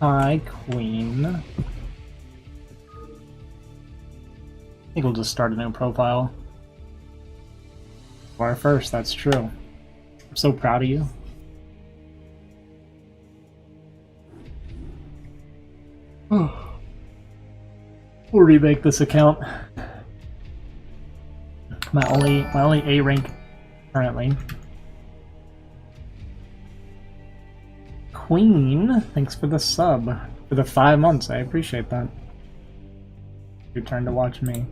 Hi, Queen. I think we'll just start a new profile. For our first, that's true. I'm so proud of you. We'll remake this account. My only A rank currently. Queen, thanks for the sub. For the 5 months, I appreciate that. Your turn to watch me.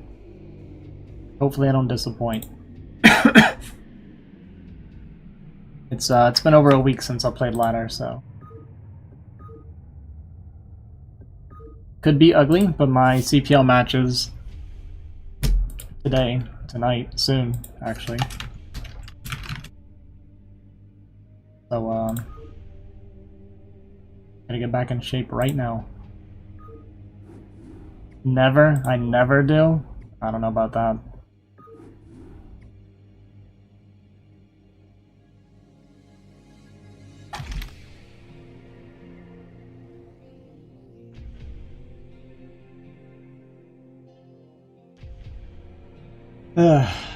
Hopefully I don't disappoint. It's been over a week since I played ladder, so could be ugly, but my CPL matches tonight, soon, actually. So gotta get back in shape right now. Never? I never do? I don't know about that.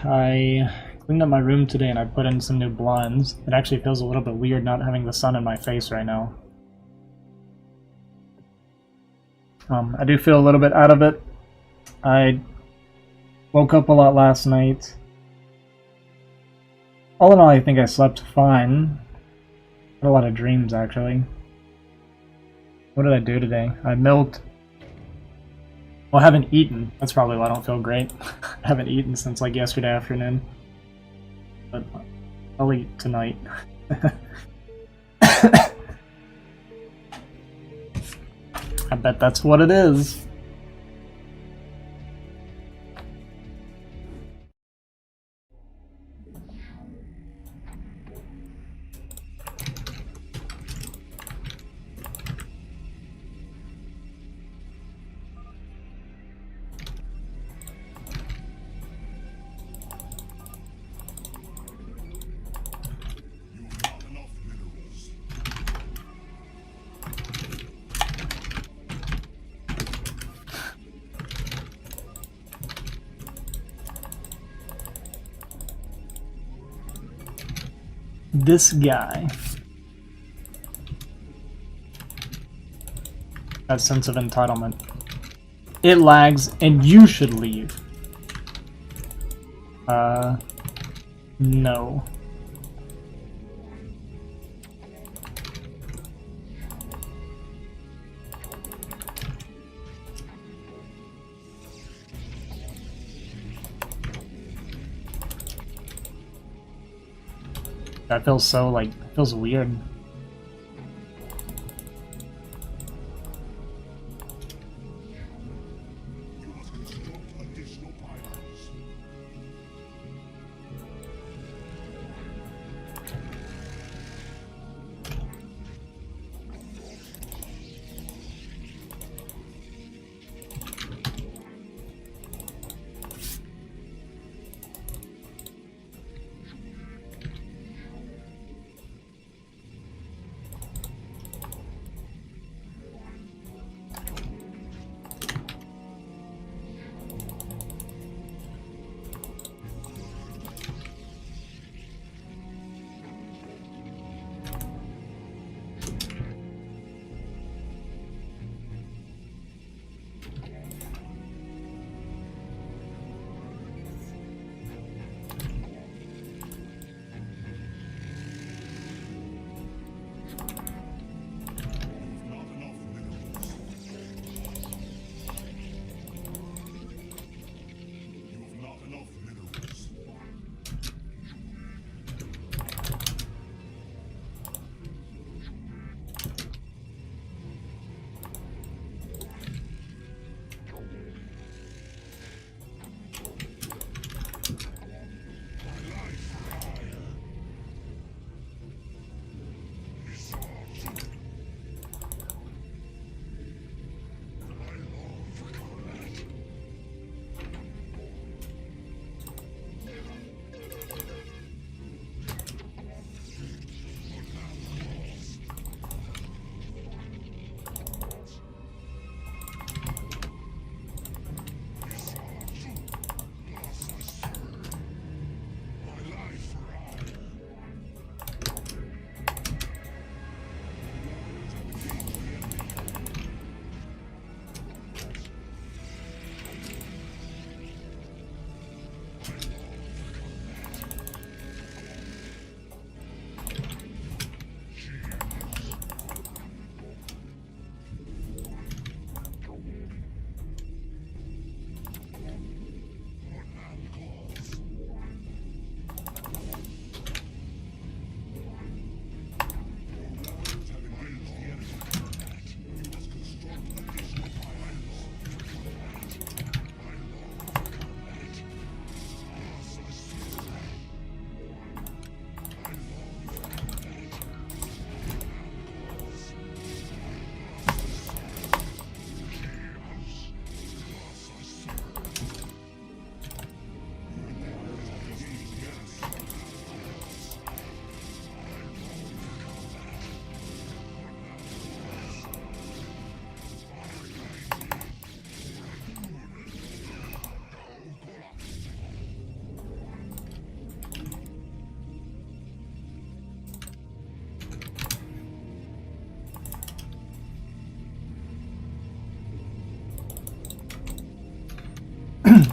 I cleaned up my room today and I put in some new blinds. It actually feels a little bit weird not having the sun in my face right now. I do feel a little bit out of it. I woke up a lot last night. All in all, I think I slept fine. Had a lot of dreams, actually. What did I do today? I milked. Well, I haven't eaten. That's probably why I don't feel great. I haven't eaten since like yesterday afternoon. But I'll eat tonight. I bet that's what it is. This guy. That sense of entitlement. It lags, and you should leave. No. That feels so, like, feels weird.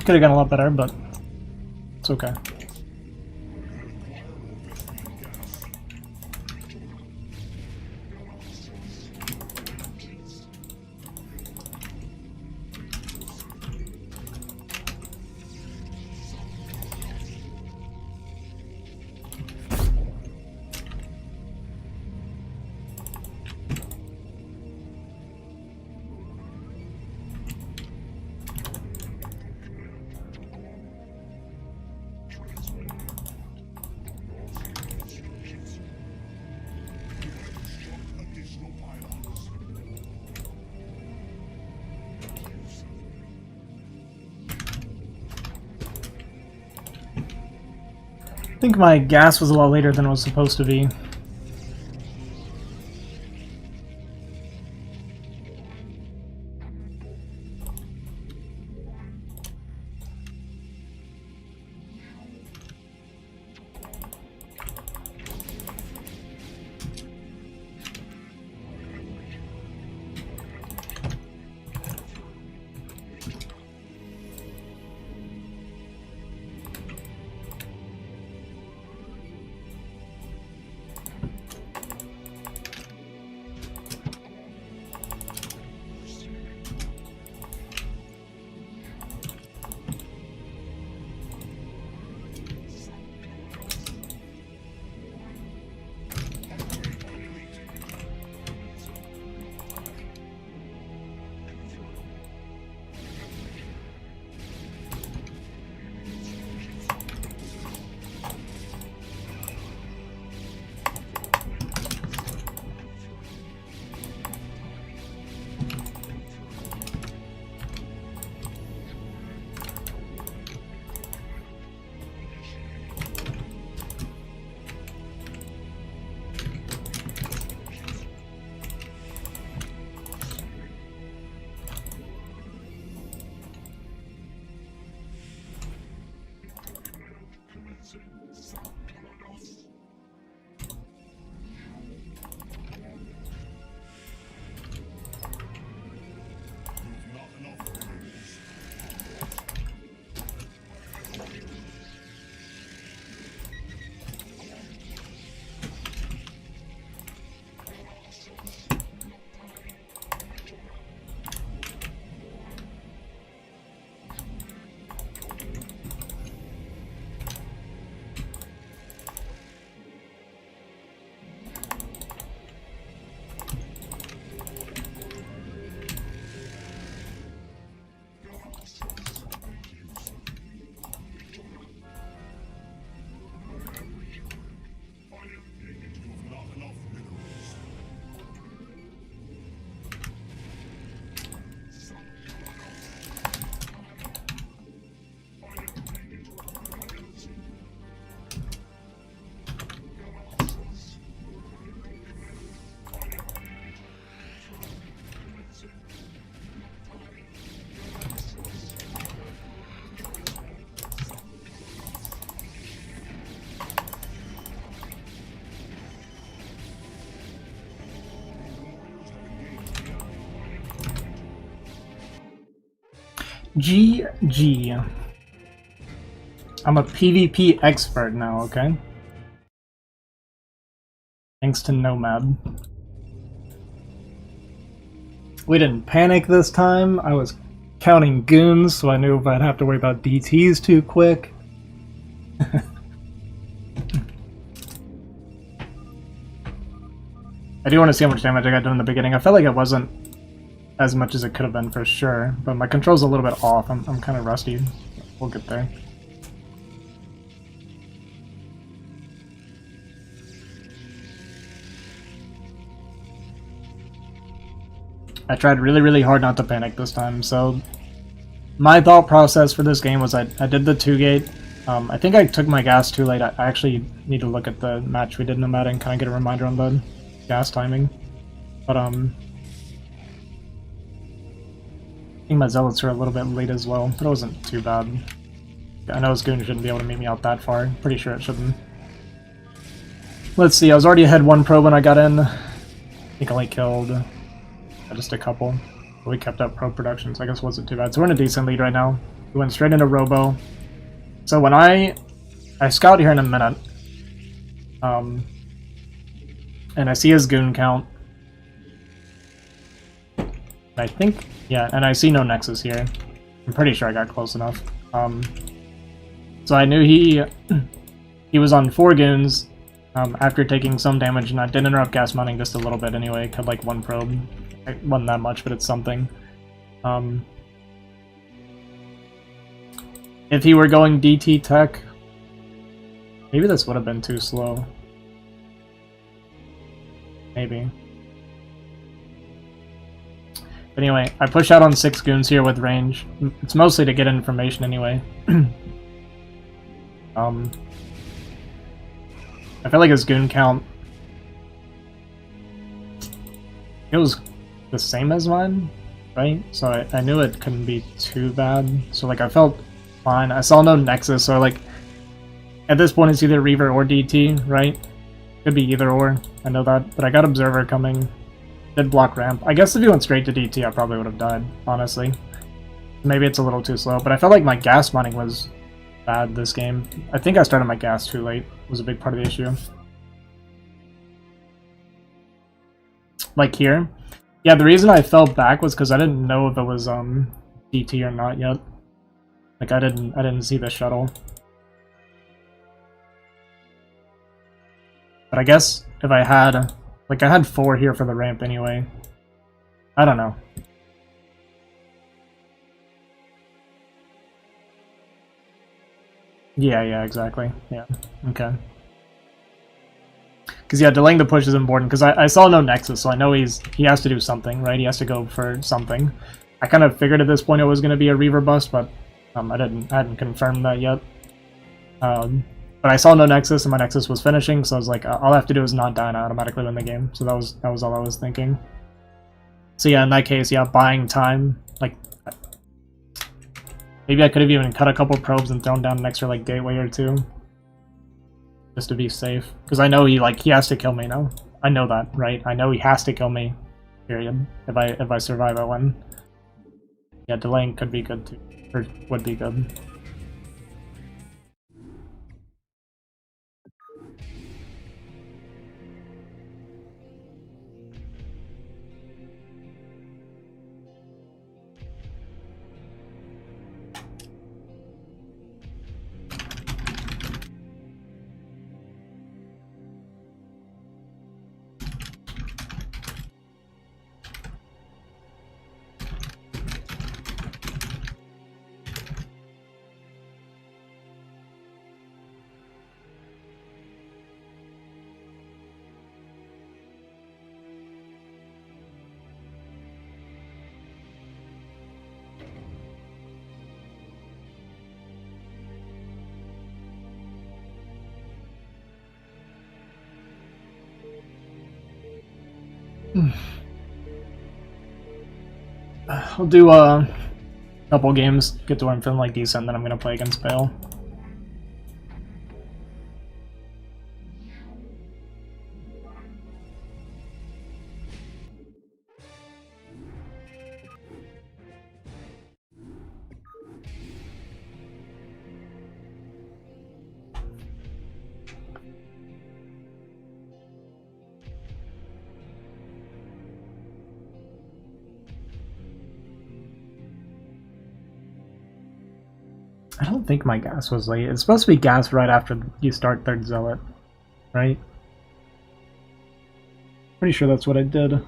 Could have gone a lot better, but it's okay. I think my gas was a lot later than it was supposed to be. GG. I'm a PvP expert now, okay? Thanks to Nomad. We didn't panic this time. I was counting goons, so I knew if I'd have to worry about DTs too quick. I do want to see how much damage I got done in the beginning. I felt like it wasn't as much as it could have been for sure, but my control's a little bit off. I'm kind of rusty. We'll get there. I tried really, really hard not to panic this time, so my thought process for this game was I did the 2-gate. I think I took my gas too late. I actually need to look at the match we did in Nomad and kind of get a reminder on the gas timing. But I think my zealots were a little bit late as well, but it wasn't too bad. I know Goon shouldn't be able to meet me out that far. Pretty sure it shouldn't. Let's see, I was already ahead 1 pro when I got in. I think I only killed just a couple. But we kept up pro production, so I guess it wasn't too bad. So we're in a decent lead right now. We went straight into Robo. So when I scout here in a minute, and I see his goon count. I think, yeah, and I see no Nexus here. I'm pretty sure I got close enough. So I knew he was on 4 goons after taking some damage, and I did interrupt gas mounting just a little bit anyway. Had like 1 probe. It wasn't that much, but it's something. If he were going DT tech, maybe this would have been too slow. Maybe. But anyway, I push out on 6 goons here with range. It's mostly to get information anyway. I feel like his goon count, it was the same as mine, right? So I knew it couldn't be too bad. So like I felt fine. I saw no Nexus, so like at this point it's either Reaver or DT, right? Could be either or, I know that. But I got Observer coming. Did block ramp. I guess if he went straight to DT I probably would have died, honestly. Maybe it's a little too slow, but I felt like my gas mining was bad this game. I think I started my gas too late, was a big part of the issue. Like here. Yeah, the reason I fell back was because I didn't know if it was DT or not yet. Like I didn't see the shuttle. But I guess if I had, like I had 4 here for the ramp anyway. I don't know. Yeah, exactly. Yeah, okay. Because yeah, delaying the push is important, because I saw no Nexus, so I know he has to do something, right? He has to go for something. I kind of figured at this point it was going to be a Reaver bust, but I hadn't confirmed that yet. But I saw no Nexus, and my Nexus was finishing, so I was like, all I have to do is not die and I automatically win the game. So that was all I was thinking. So yeah, in that case, yeah, buying time, like, maybe I could have even cut a couple probes and thrown down an extra, like, gateway or 2. Just to be safe. Because I know he has to kill me now. I know that, right? I know he has to kill me, period, if I survive that one. Yeah, delaying could be good too, or would be good. I'll do a couple games, get to where I'm feeling like decent, then I'm gonna play against Bale. I don't think my gas was late. It's supposed to be gas right after you start 3rd Zealot, right? Pretty sure that's what I did.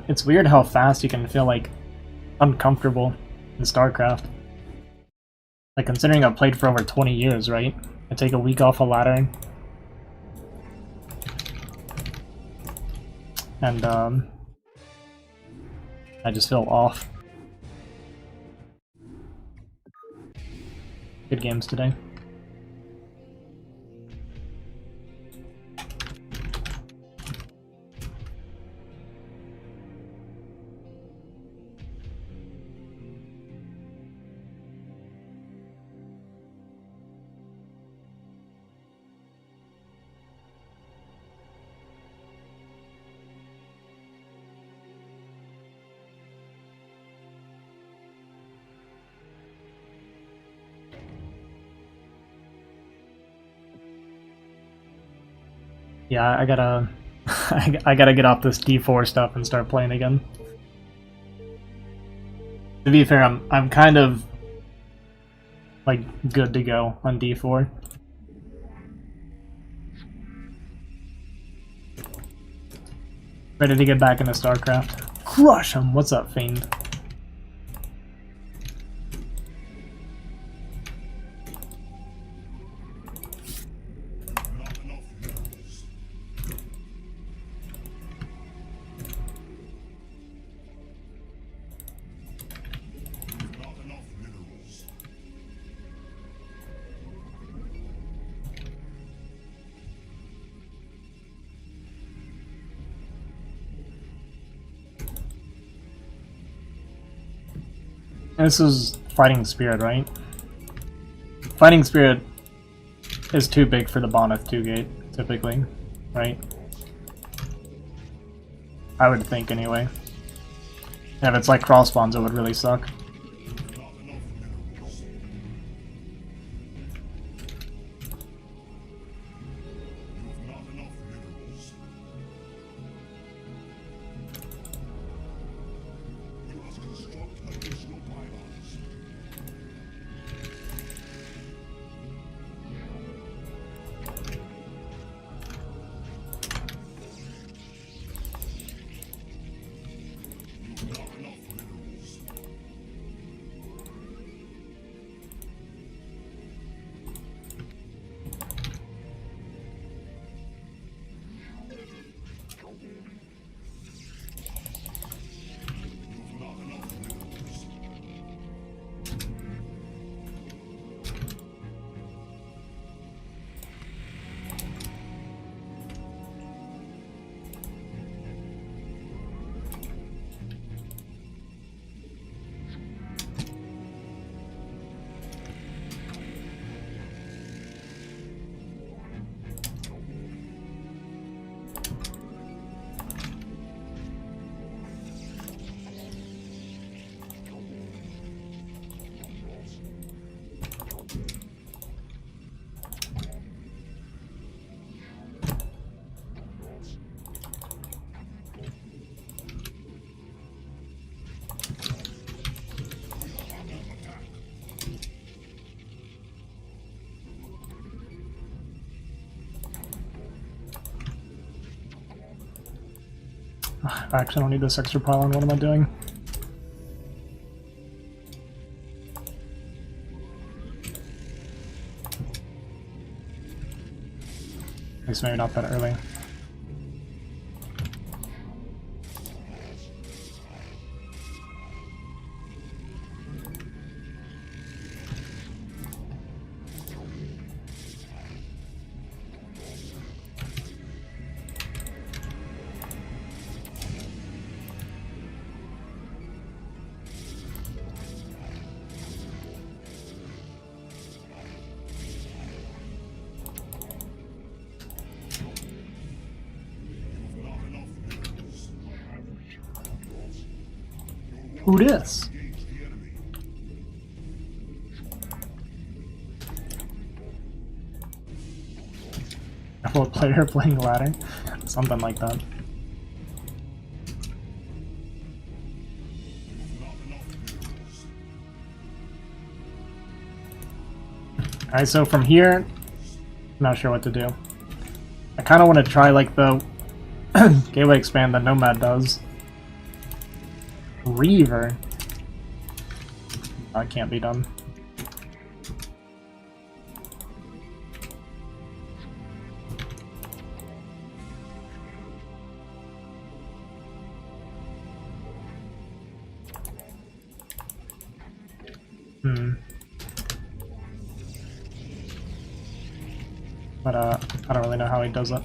It's weird how fast you can feel, like, uncomfortable in StarCraft. Like, considering I've played for over 20 years, right? I take a week off a ladder. And, I just feel off. Good games today. Yeah, I gotta I gotta get off this D4 stuff and start playing again. To be fair, I'm kind of like good to go on D4. Ready to get back into StarCraft. Crush him! What's up, Fiend? This is Fighting Spirit, right? Fighting Spirit is too big for the Bonneth 2 gate, typically, right? I would think, anyway. Yeah, if it's like cross spawns, it would really suck. I actually don't need this extra pylon. What am I doing? At least maybe not that early. Who dis? A player playing ladder? Something like that. Alright, so from here, I'm not sure what to do. I kind of want to try like the Gateway Expand that Nomad does. Reaver? That can't be done. But I don't really know how he does it.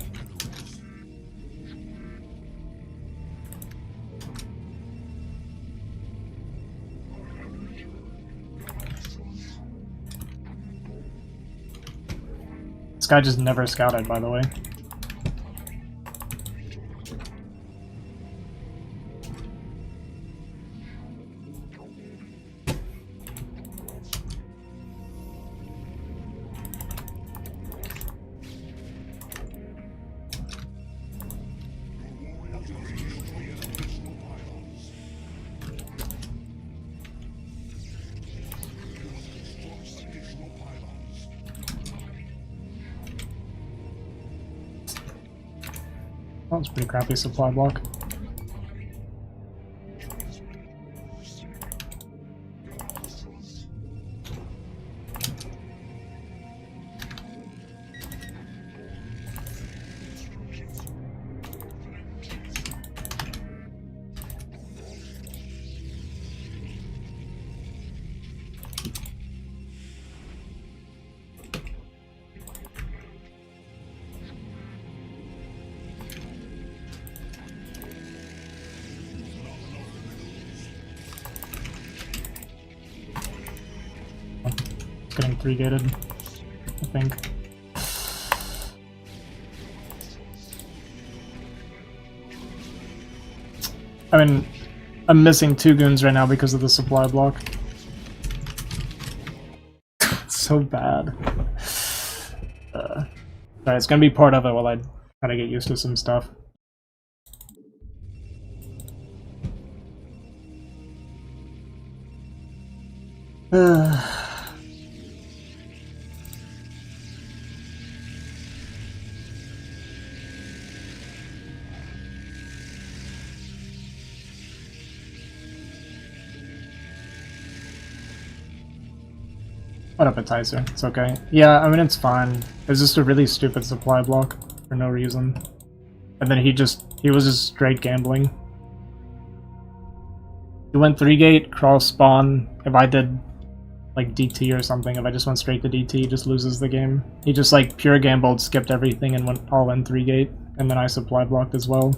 This guy just never scouted, by the way. That was a pretty crappy supply block. Getting 3-gated, I think. I mean, I'm missing 2 goons right now because of the supply block. It's so bad. Alright, it's gonna be part of it while I try to get used to some stuff. What appetizer? It's okay. Yeah, I mean, it's fine. It's just a really stupid supply block for no reason. And then he was just straight gambling. He went 3-gate, cross spawn. If I did like DT or something, if I just went straight to DT, he just loses the game. He just like pure gambled, skipped everything and went all in 3-gate, and then I supply blocked as well.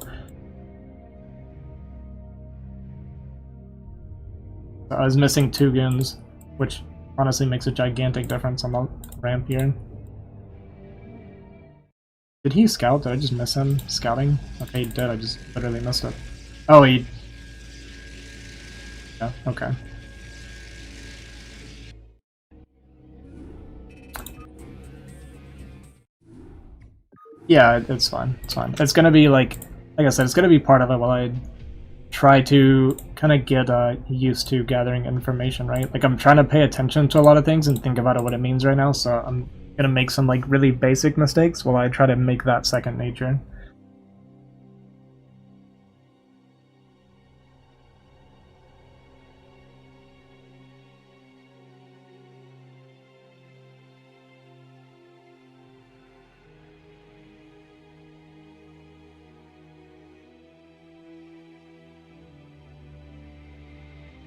So I was missing 2 goons, which honestly makes a gigantic difference on the ramp here. Did he scout? Did I just miss him scouting? Okay, he did. I just literally missed it. Oh, he... Yeah, okay. Yeah, it's fine. It's fine. It's gonna be like I said, it's gonna be part of it while I try to kind of get used to gathering information, right? Like I'm trying to pay attention to a lot of things and think about what it means right now, so I'm gonna make some like really basic mistakes while I try to make that second nature.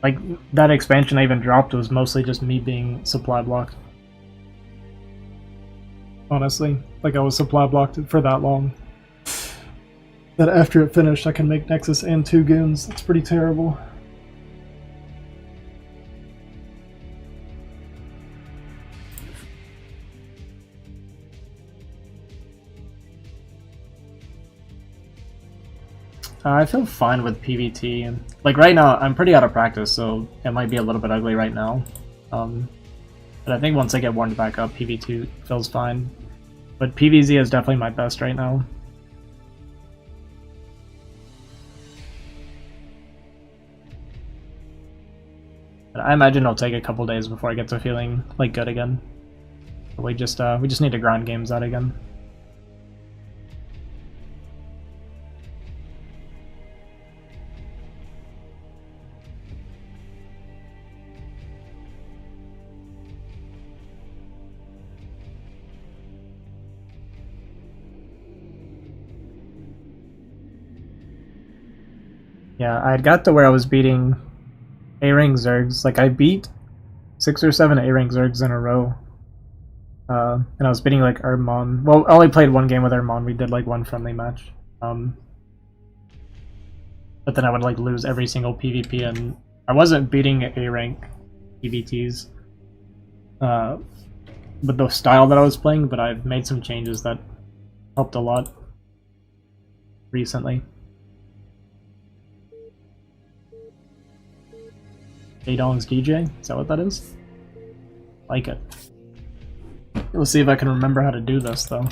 Like, that expansion I even dropped was mostly just me being supply blocked. Honestly, like I was supply blocked for that long. That after it finished I can make Nexus and 2 goons. That's pretty terrible. I feel fine with PvT. Like right now, I'm pretty out of practice, so it might be a little bit ugly right now. But I think once I get warmed back up, PvT feels fine. But PvZ is definitely my best right now. But I imagine it'll take a couple days before I get to feeling like good again. But we just need to grind games out again. Yeah, I had got to where I was beating A-rank Zergs. Like, I beat 6 or 7 A-rank Zergs in a row. And I was beating, like, Armon. Well, I only played one game with Armon. We did, like, one friendly match. But then I would, like, lose every single PvP, and I wasn't beating A-rank PvTs with the style that I was playing, but I've made some changes that helped a lot recently. Adong's DJ? Is that what that is? Like it. We'll see if I can remember how to do this, though.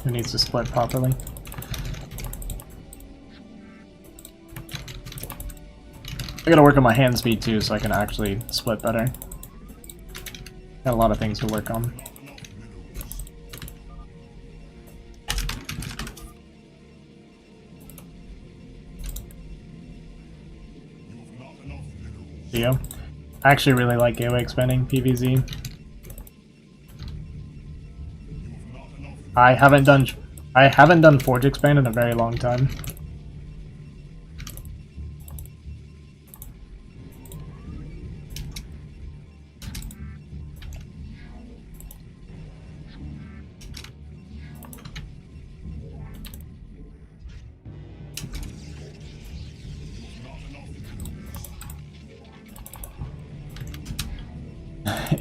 Who needs to split properly? I gotta work on my hand speed too, so I can actually split better. Got a lot of things to work on. you. I actually really like gateway expanding PvZ. I haven't done Forge expand in a very long time.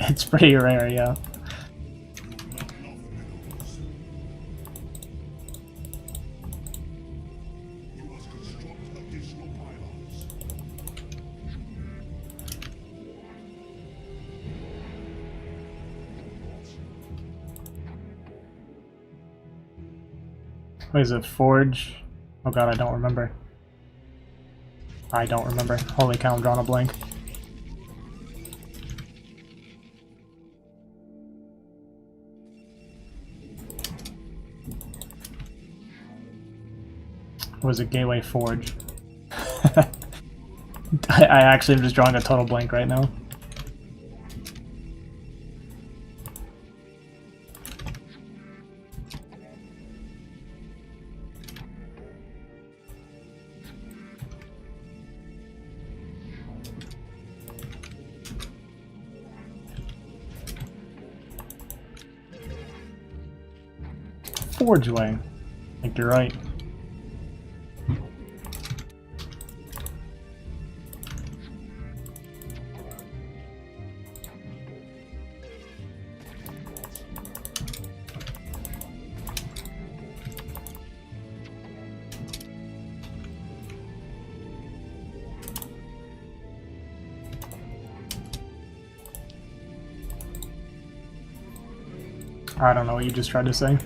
It's pretty rare, yeah. What is it, Forge? Oh god, I don't remember. I don't remember. Holy cow, I'm drawing a blank. Was it Gateway Forge? I actually am just drawing a total blank right now. Forge Way. I think you're right. I don't know what you just tried to say.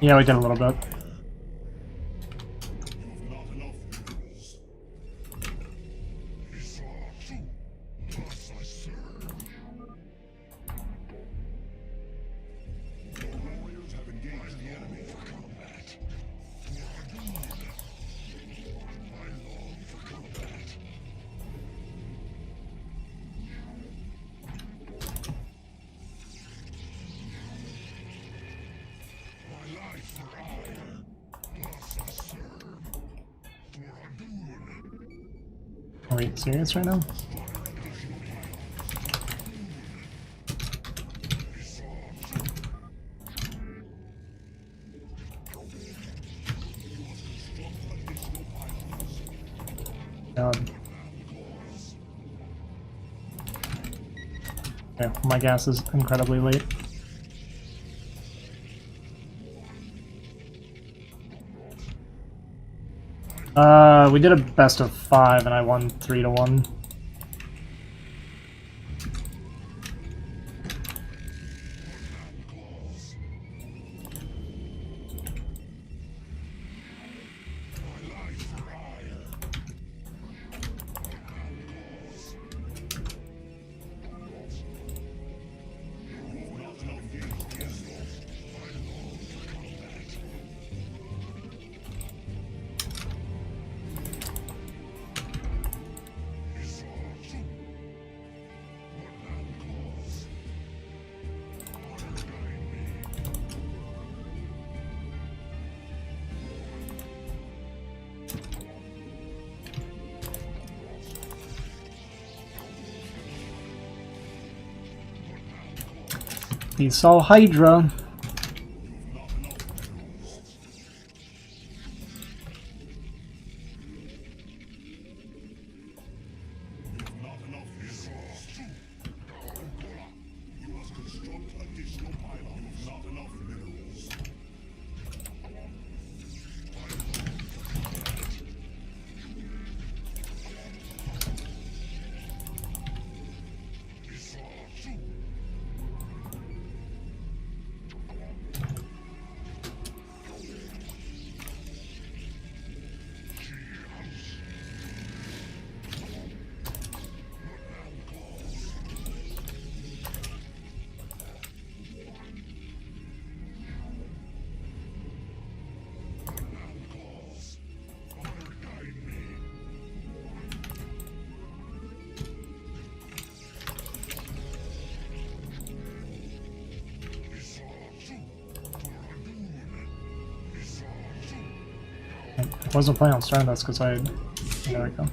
Yeah, we did a little bit. Are we serious right now? God. Okay, my gas is incredibly late. We did a best of 5 and I won 3-1. He saw Hydra. I wasn't planning on starting this because I... There we go.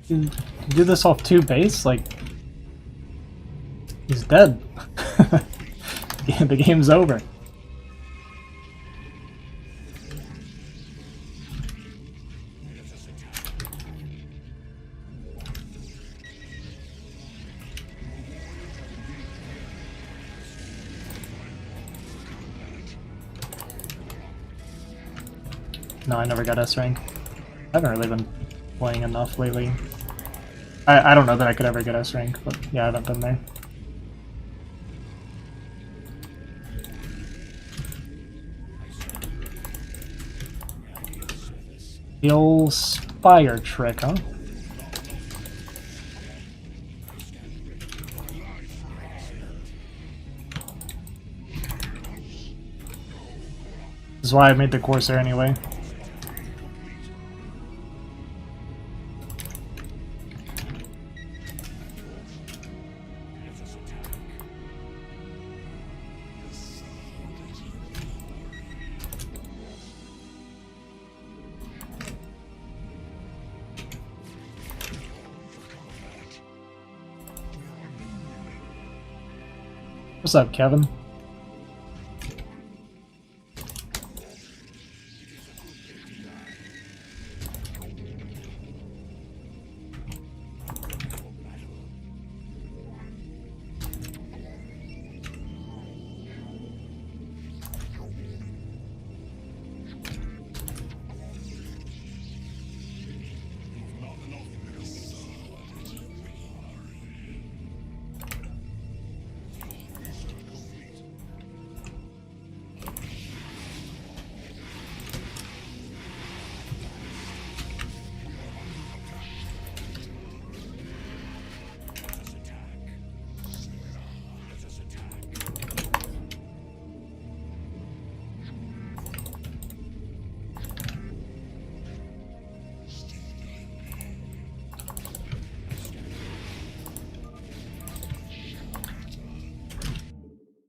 You do this off 2 base? Like, he's dead. The game's over. No, I never got S rank. I haven't really been playing enough lately. I don't know that I could ever get S rank, but yeah, I haven't been there. The old Spire trick, huh? This is why I made the Corsair anyway. What's up, Kevin?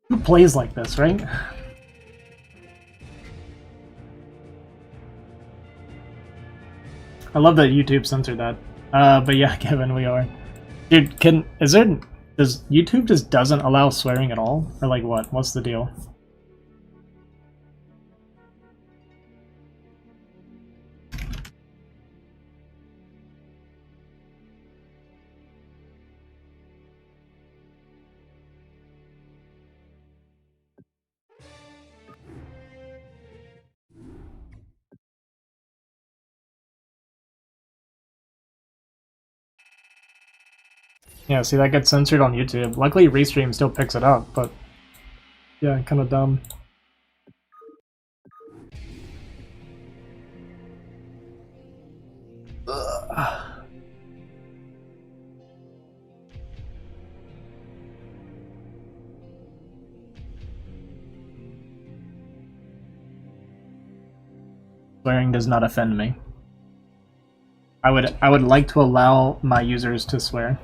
Who plays like this, right? I love that YouTube censored that. But yeah, Kevin, we are. Dude, does YouTube just doesn't allow swearing at all? Or like what? What's the deal? Yeah, see, that gets censored on YouTube. Luckily, Restream still picks it up, but yeah, kind of dumb. Swearing does not offend me. I would like to allow my users to swear.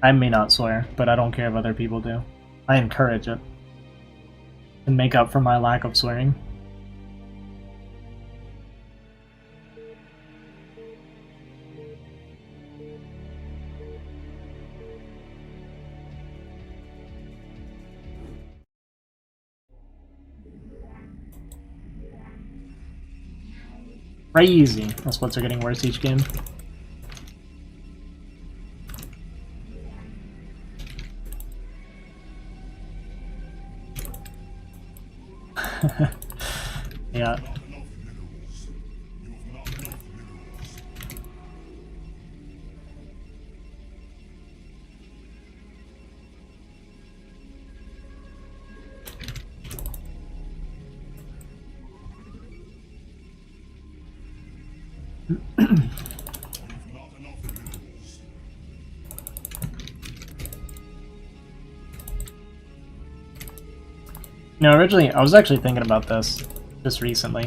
I may not swear, but I don't care if other people do. I encourage it. And make up for my lack of swearing. Crazy. My splits are getting worse each game. Yeah. No, originally, I was actually thinking about this just recently.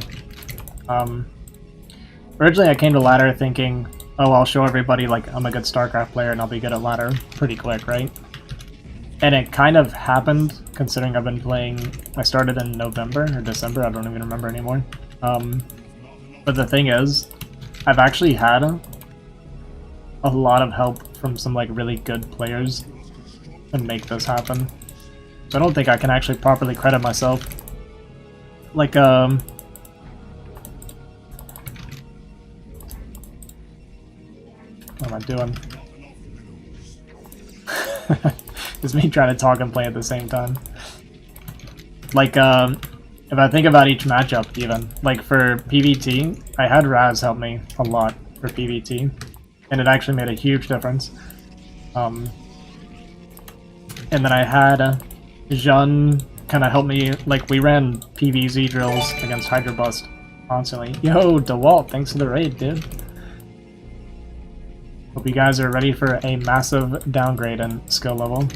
Originally I came to ladder thinking, oh, I'll show everybody like I'm a good StarCraft player and I'll be good at ladder pretty quick, right? And it kind of happened, considering I've been playing, I started in November or December, I don't even remember anymore. But the thing is, I've actually had a lot of help from some like really good players to make this happen. So I don't think I can actually properly credit myself. Like, what am I doing? It's me trying to talk and play at the same time. Like, if I think about each matchup even, like for PvT, I had Raz help me a lot for PvT, and it actually made a huge difference. And then I had Jean kind of help me, like we ran PvZ drills against Hydra Bust constantly. Yo, DeWalt, thanks for the raid, dude. Hope you guys are ready for a massive downgrade in skill level.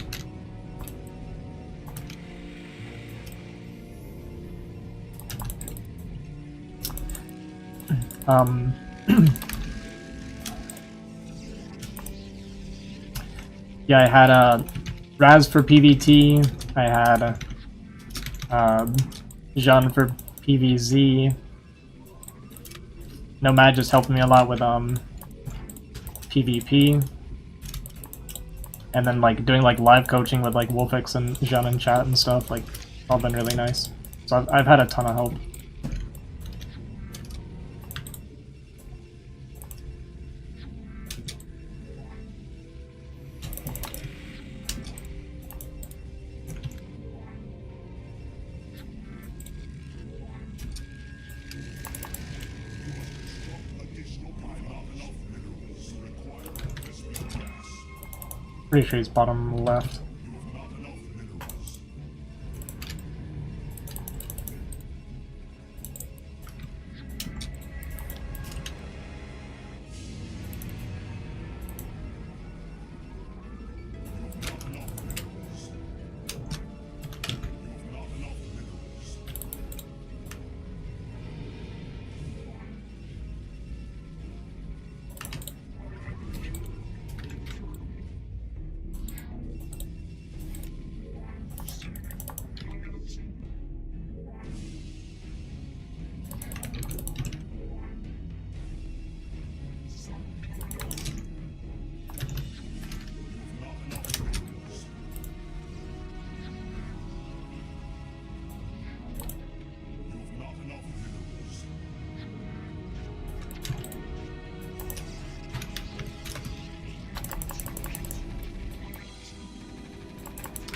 Yeah, I had Raz for PvT, I had Jean for PvZ. Nomad just helped me a lot with PvP. And then like doing like live coaching with like Wolfix and Jean in chat and stuff, like all been really nice. So I've had a ton of help. Pretty sure he's bottom left.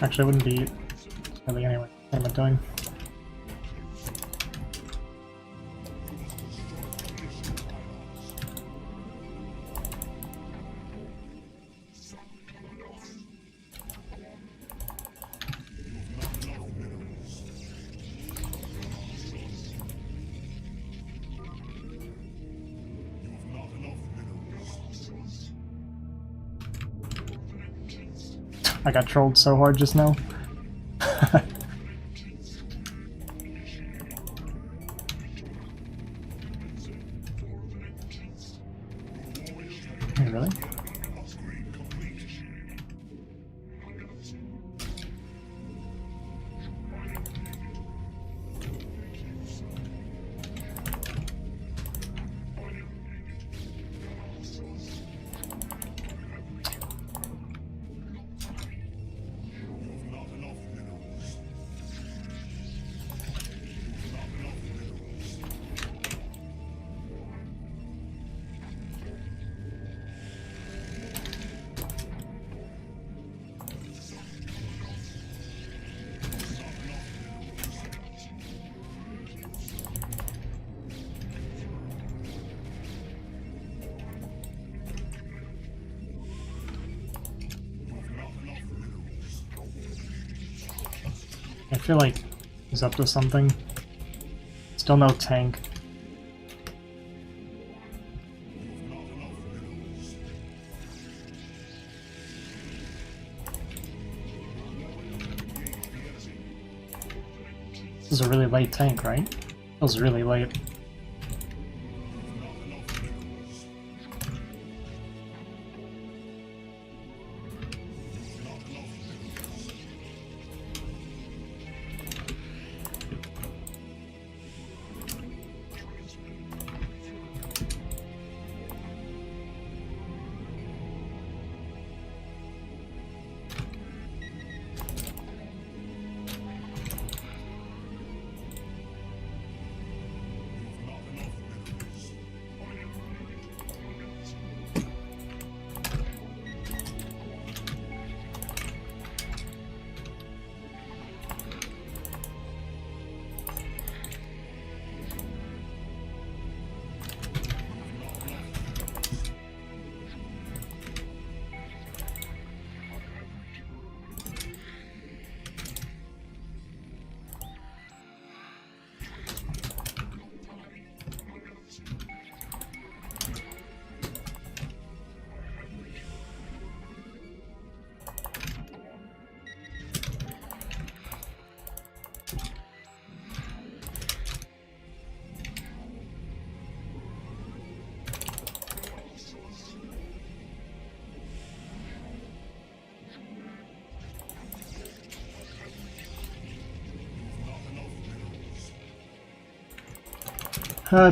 Actually, I wouldn't be really anyway. What am I doing? I got trolled so hard just now. Hey, really? I feel like he's up to something. Still no tank. This is a really late tank, right? Feels really late.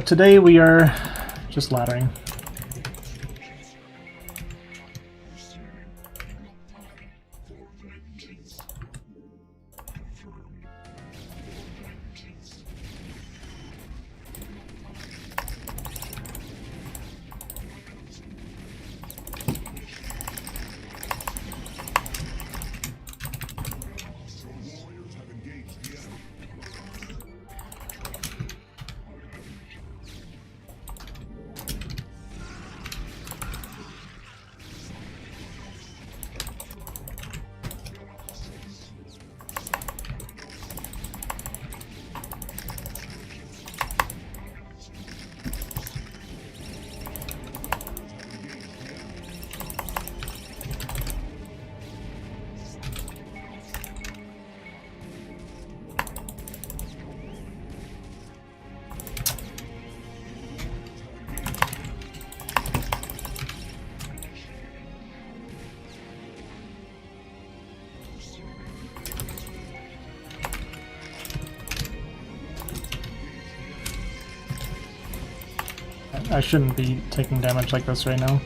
Today we are just laddering. I shouldn't be taking damage like this right now.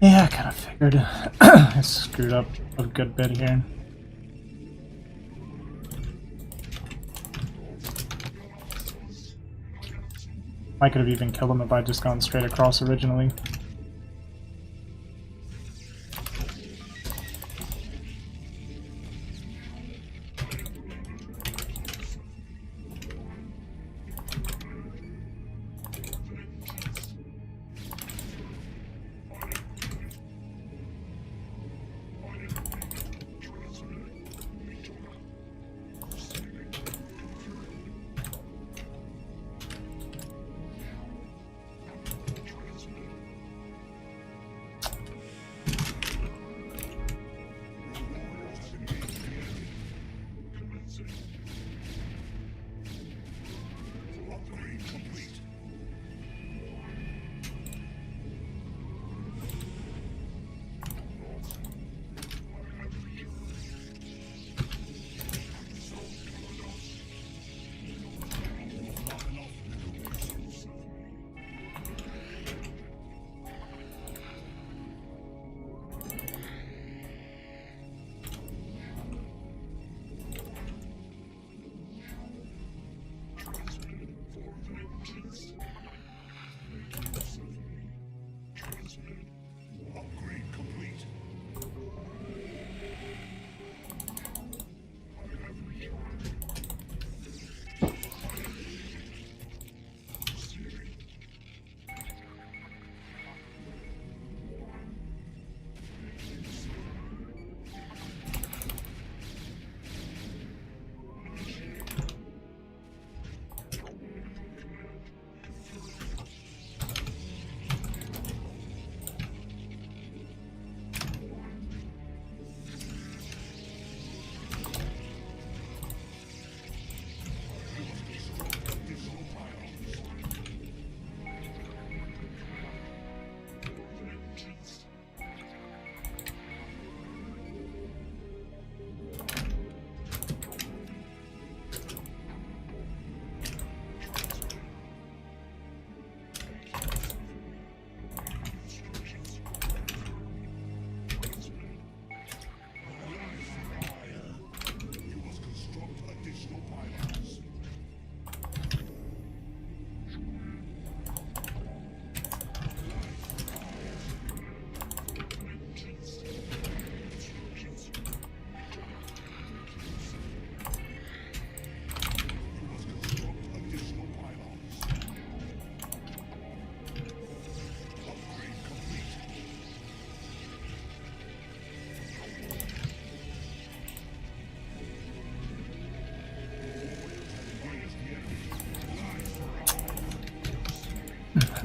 Yeah, I kind of figured I screwed up a good bit here. I could have even killed him if I'd just gone straight across originally.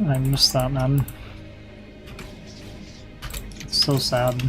I missed that, man. It's so sad.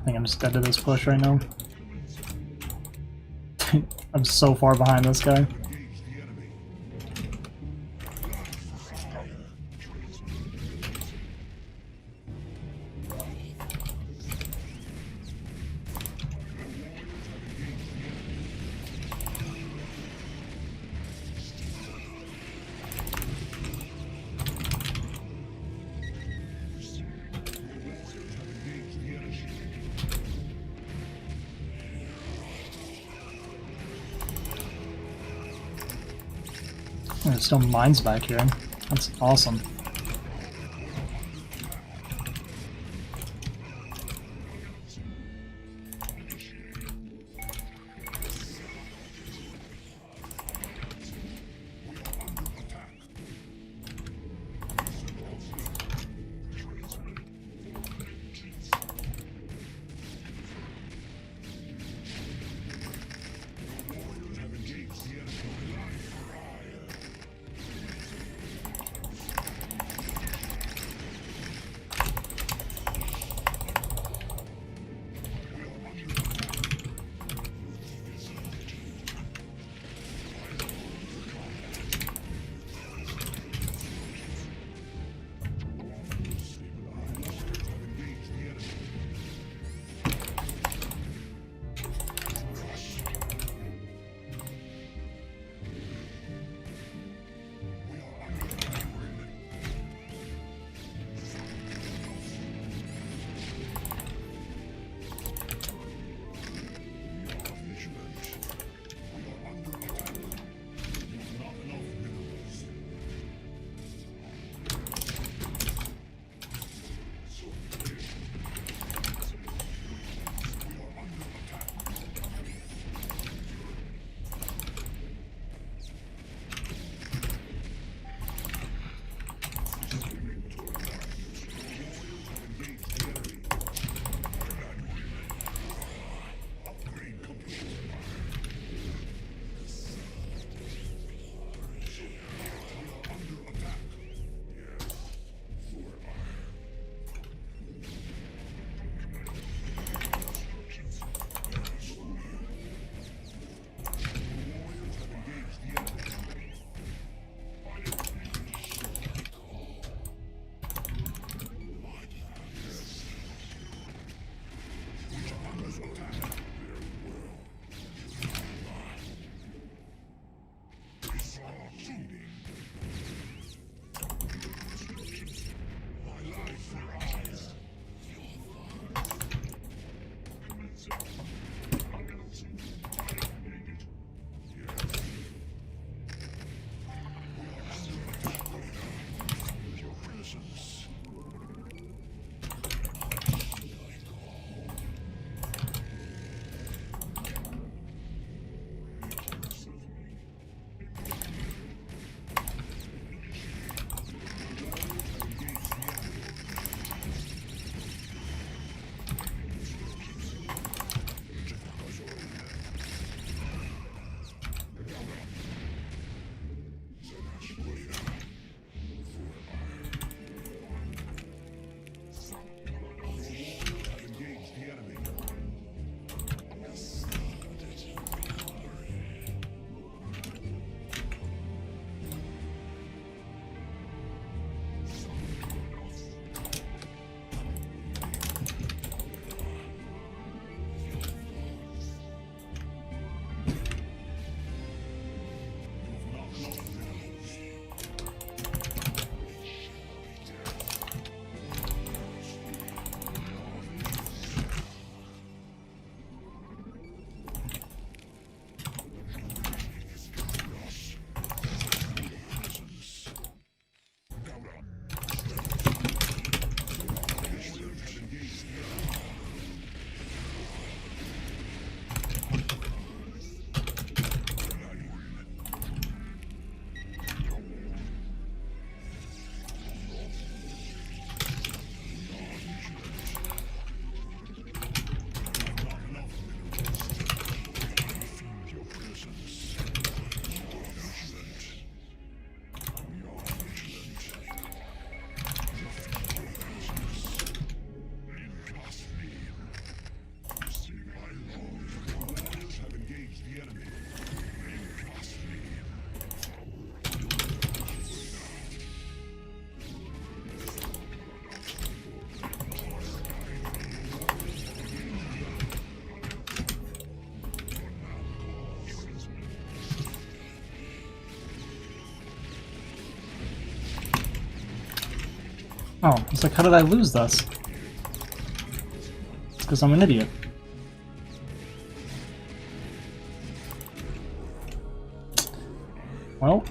I think I'm just dead to this push right now. I'm so far behind this guy. There's still mines back here. That's awesome. Oh, it's like, how did I lose this? It's because I'm an idiot. Well.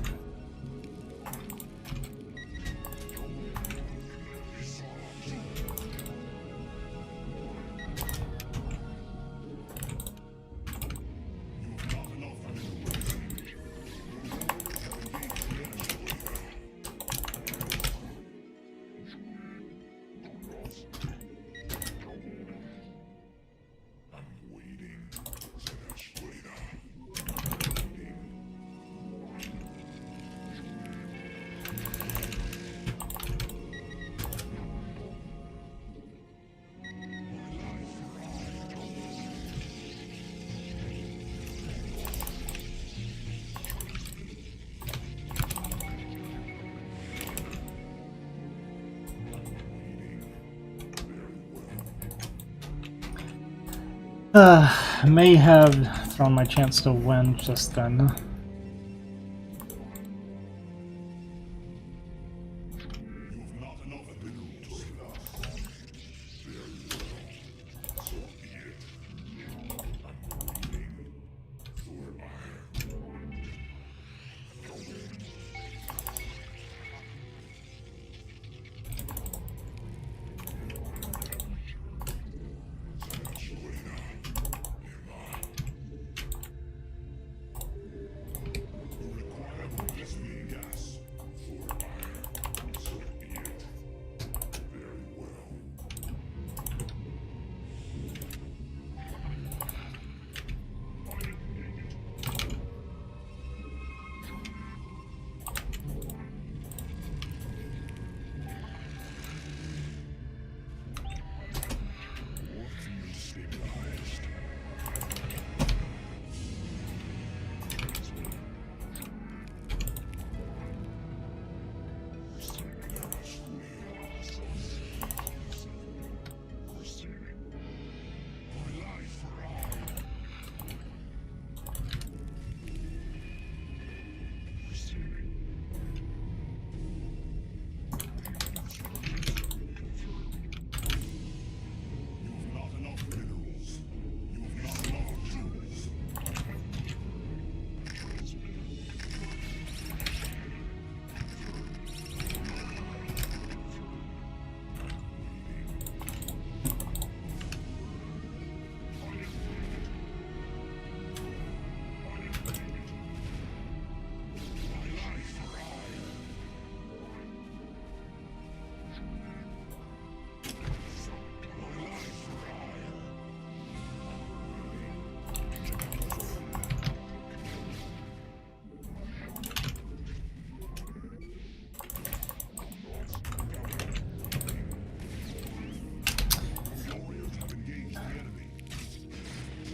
May have thrown my chance to win just then.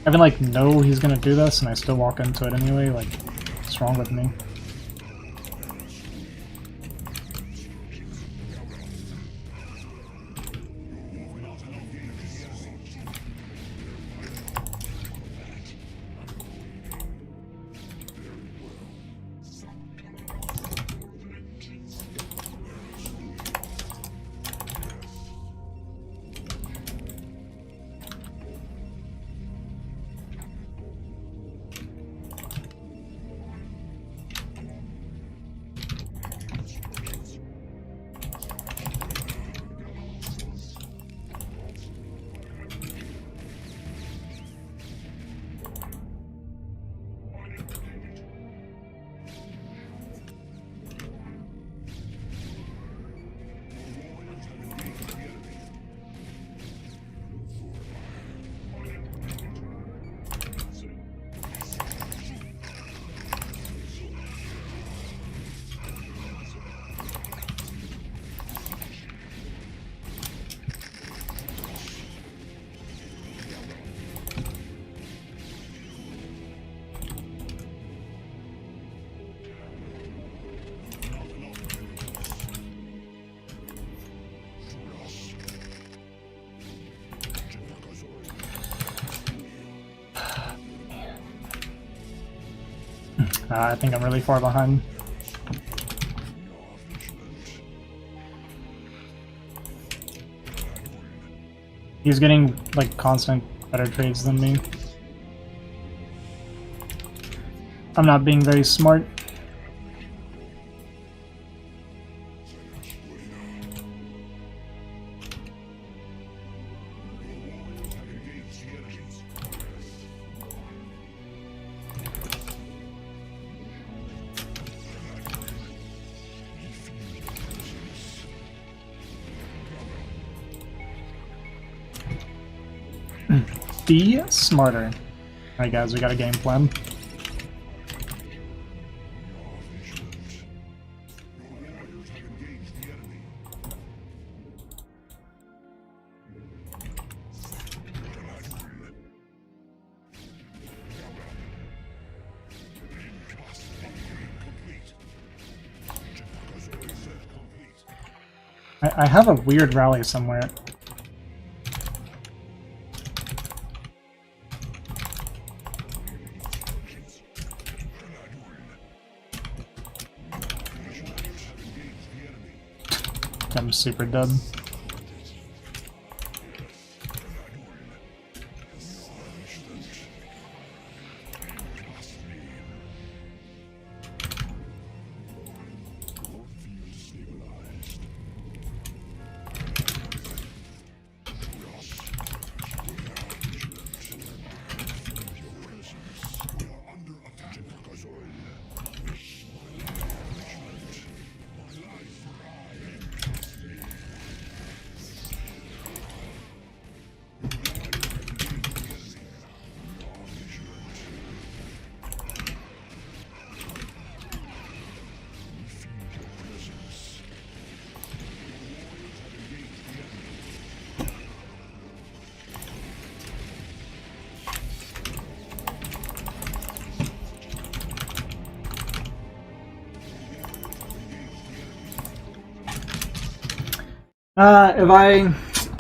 I even like know he's gonna do this and I still walk into it anyway, like, what's wrong with me? I think I'm really far behind. He's getting, like, constant better trades than me. I'm not being very smart. Be smarter. Alright guys, we got a game plan. I have a weird rally somewhere. I'm super dead.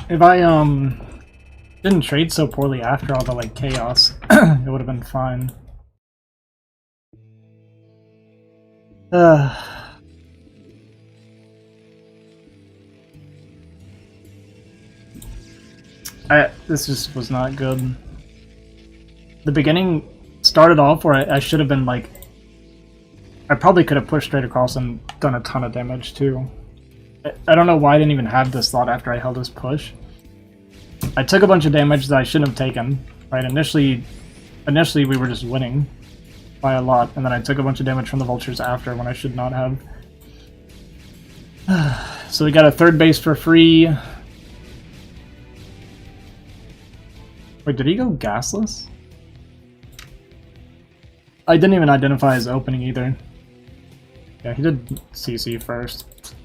If I didn't trade so poorly after all the like chaos, it would have been fine. This just was not good. The beginning started off where I should have been like, I probably could have pushed straight across and done a ton of damage too. I don't know why I didn't even have this thought after I held this push. I took a bunch of damage that I shouldn't have taken. Right, initially we were just winning by a lot, and then I took a bunch of damage from the vultures after when I should not have. So we got a third base for free. Wait, did he go gasless? I didn't even identify his opening either. Yeah, he did CC first.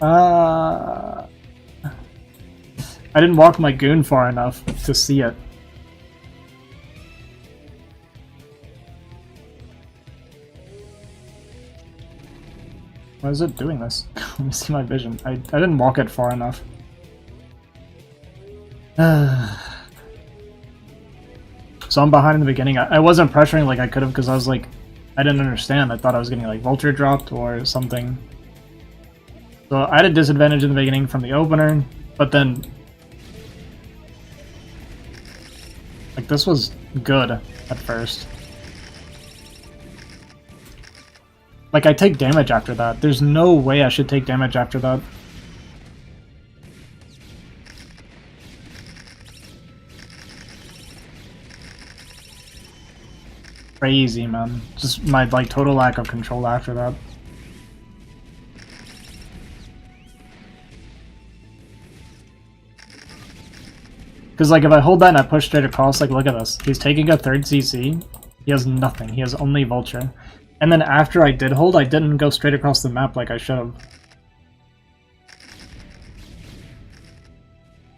I didn't walk my goon far enough to see it. Why is it doing this? Let me see my vision. I didn't walk it far enough. So I'm behind in the beginning. I wasn't pressuring like I could have because I was like, I didn't understand. I thought I was getting like vulture dropped or something. So I had a disadvantage in the beginning from the opener, but then like this was good at first. Like I take damage after that. There's no way I should take damage after that. Crazy, man. Just my like total lack of control after that. Because like if I hold that and I push straight across, like look at this. He's taking a third CC. He has nothing. He has only vulture. And then after I did hold, I didn't go straight across the map like I should have.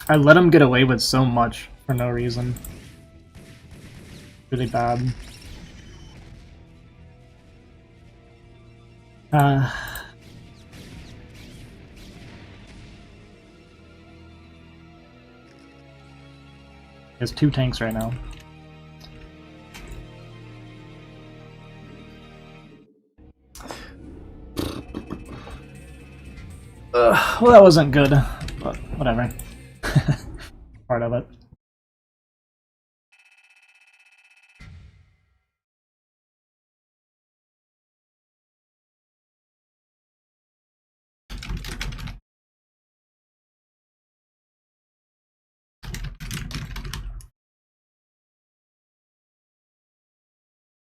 I let him get away with so much for no reason. Really bad. He has 2 tanks right now. Well, that wasn't good, but whatever. part of it.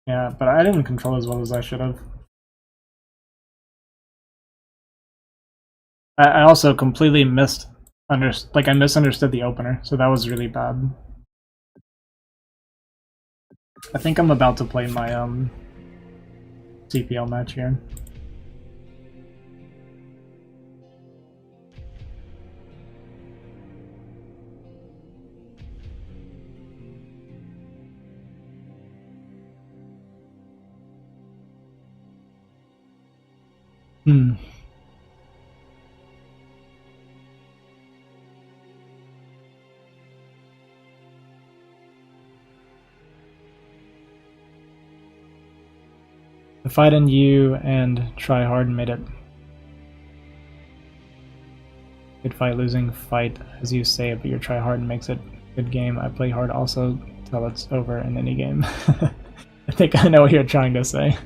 Yeah, but I didn't control as well as I should have. I also completely I misunderstood the opener, so that was really bad. I think I'm about to play my CPL match here. Hmm. The fight in you and try hard made it. Good fight, losing fight, as you say, but your try hard makes it good game. I play hard also till it's over in any game. I think I know what you're trying to say.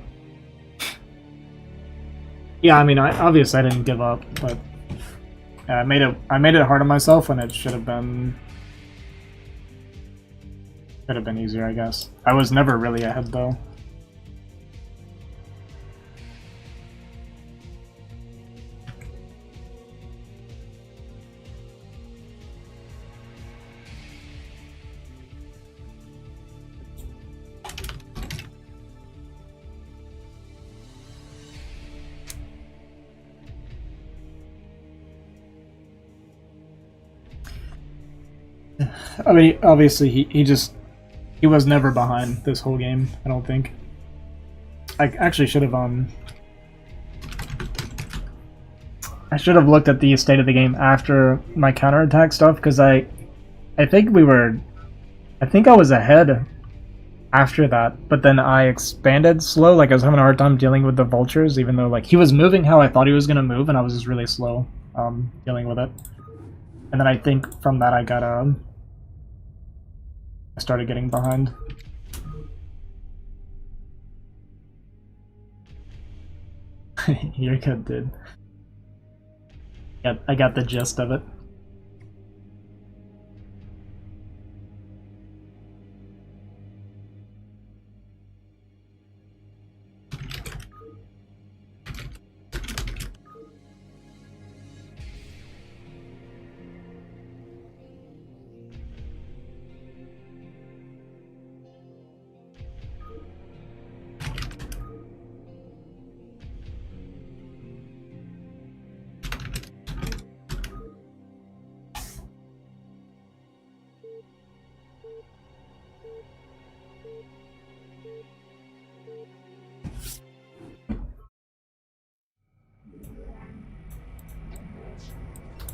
Yeah, I mean, obviously I didn't give up, but I made it hard on myself when it should have been easier, I guess. I was never really ahead though. I mean, obviously he was never behind this whole game, I don't think. I actually should have I should have looked at the state of the game after my counterattack stuff, because I think I was ahead after that, but then I expanded slow. Like I was having a hard time dealing with the vultures, even though like he was moving how I thought he was gonna move, and I was just really slow dealing with it. And then I think from that I started getting behind. You're good, dude. I got the gist of it.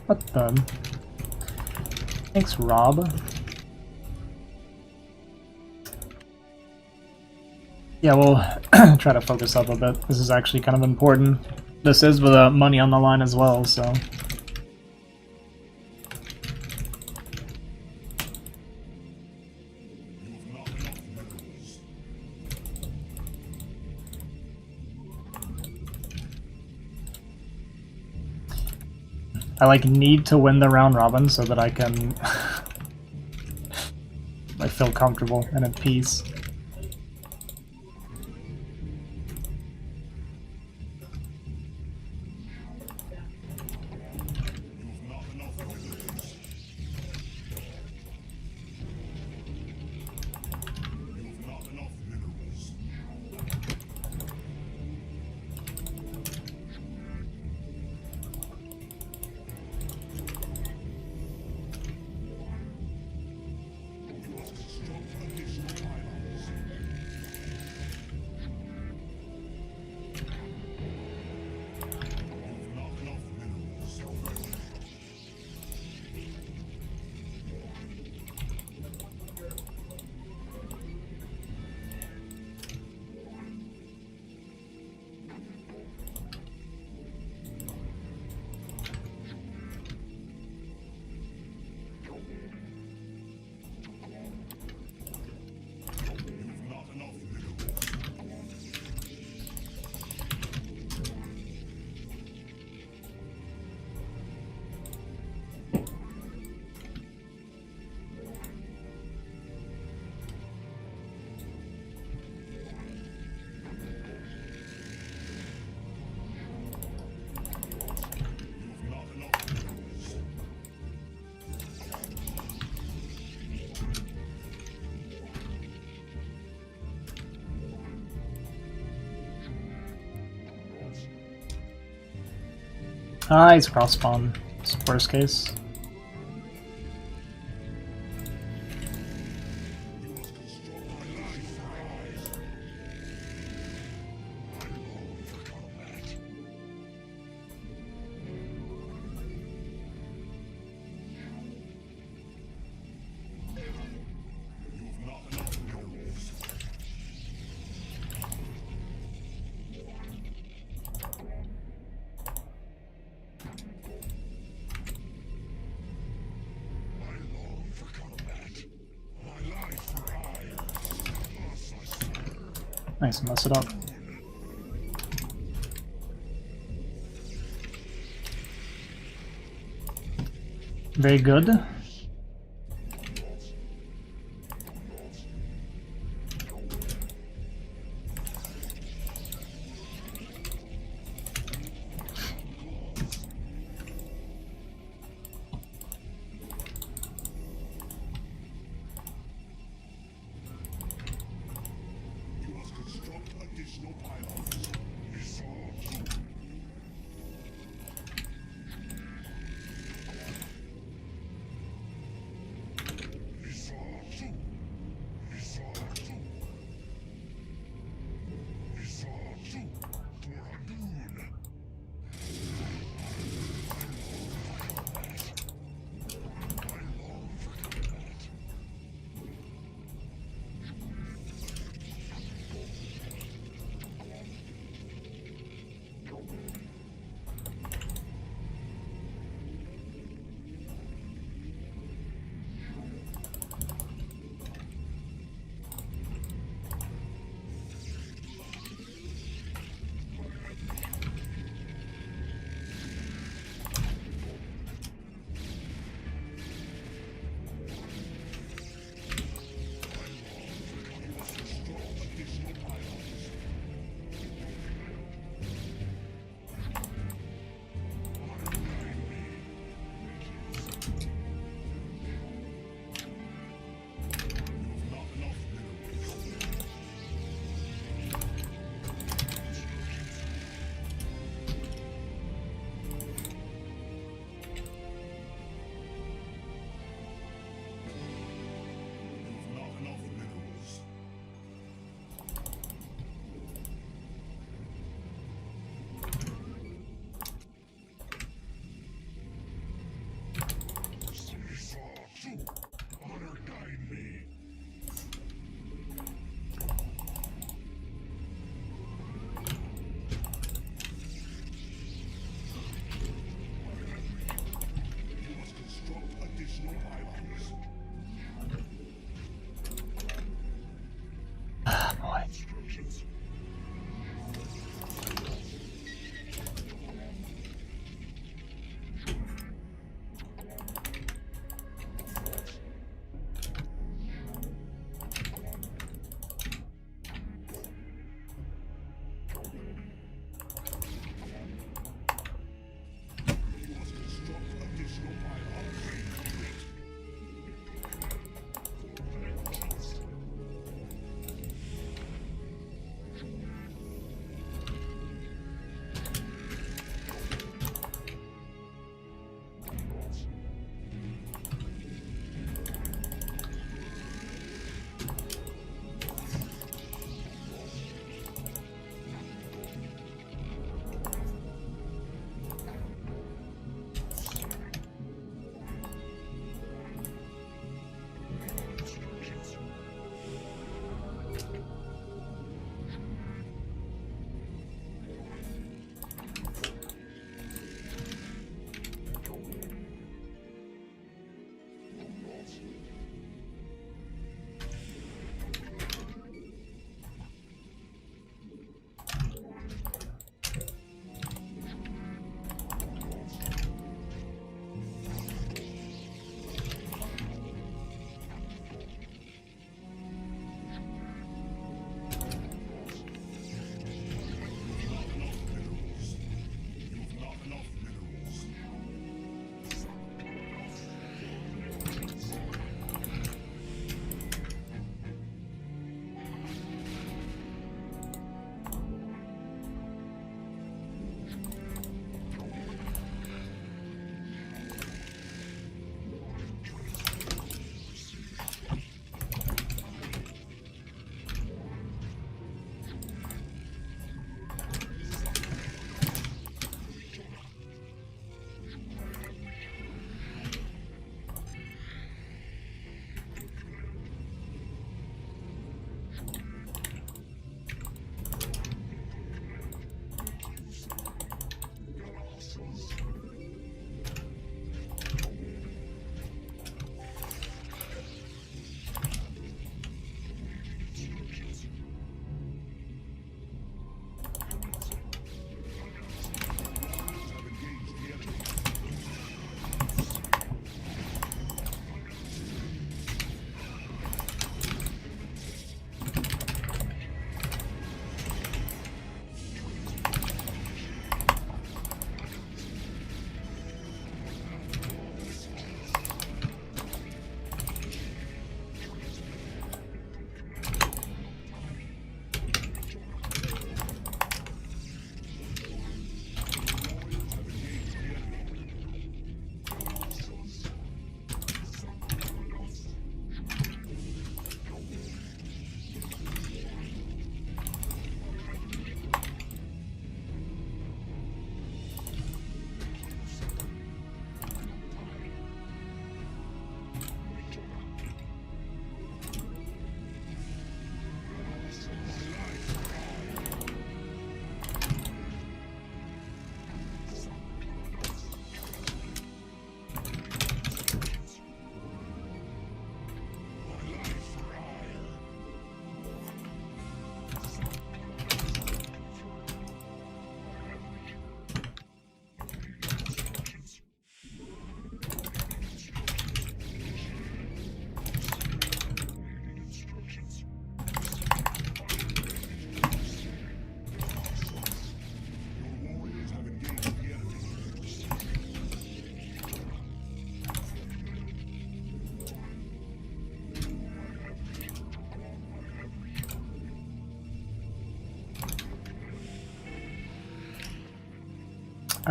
What the? Thanks, Rob. Yeah, we'll try to focus up a bit. This is actually kind of important. This is with money on the line as well, so... I like need to win the round robin so that I can I feel comfortable and at peace. Ah, he's cross spawn. It's worst case. Nice, mess it up. Very good.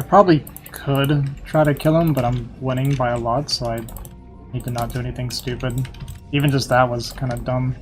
I probably could try to kill him, but I'm winning by a lot, so I need to not do anything stupid. Even just that was kind of dumb.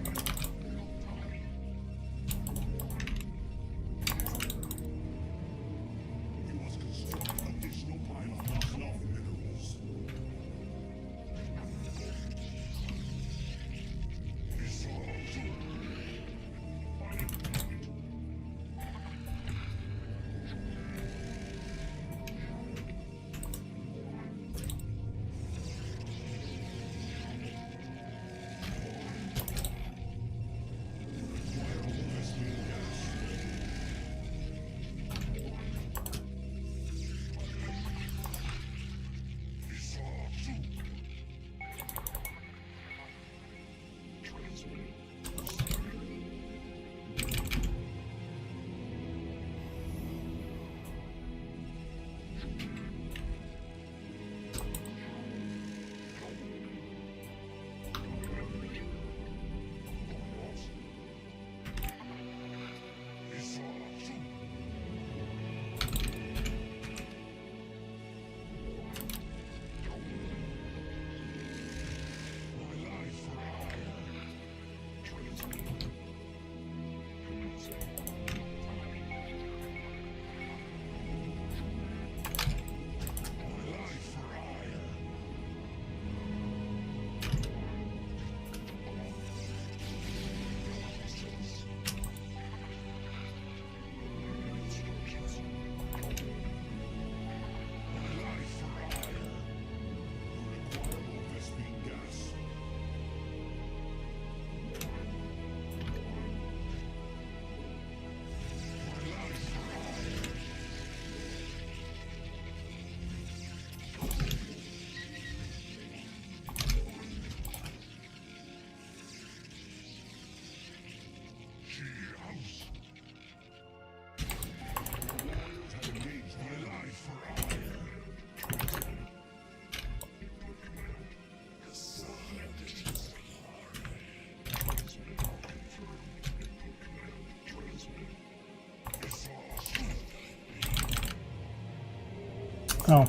Oh.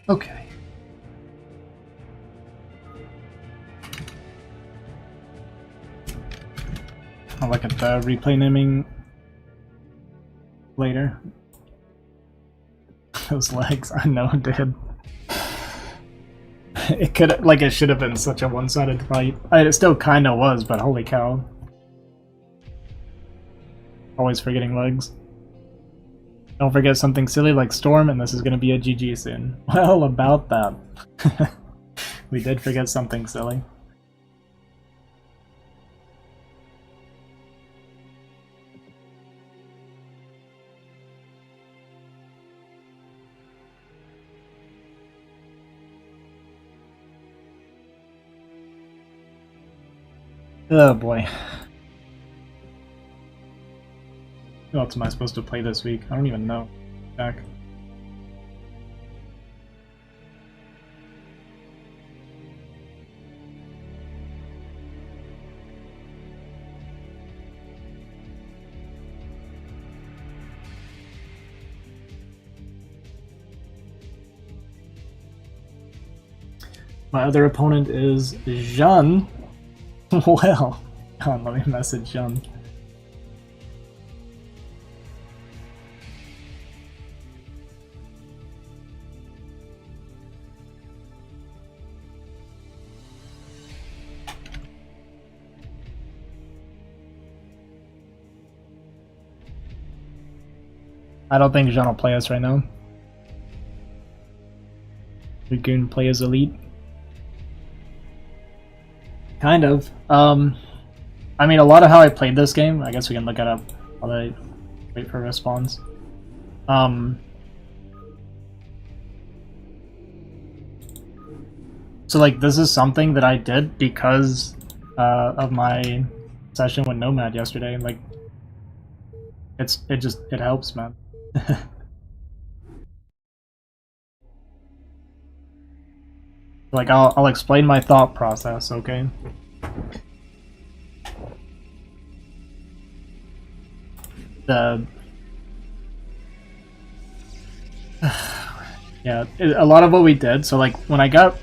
Okay. I'll look at the replay naming later. Those legs, I know it did. It could, like, it should have been such a one-sided fight. It still kind of was, but holy cow. Always forgetting legs. Don't forget something silly like Storm, and this is going to be a GG soon. Well, about that. We did forget something silly. Oh boy. Who else am I supposed to play this week? I don't even know. Back. My other opponent is Jean. Well, come on, let me message Jean. I don't think Jean will play us right now. Dragoon play as elite. Kind of. I mean, a lot of how I played this game, I guess we can look it up while I wait for a response. So, like, this is something that I did because of my session with Nomad yesterday. Like, it helps, man. Like, I'll explain my thought process, okay? Yeah, a lot of what we did, so like, when I got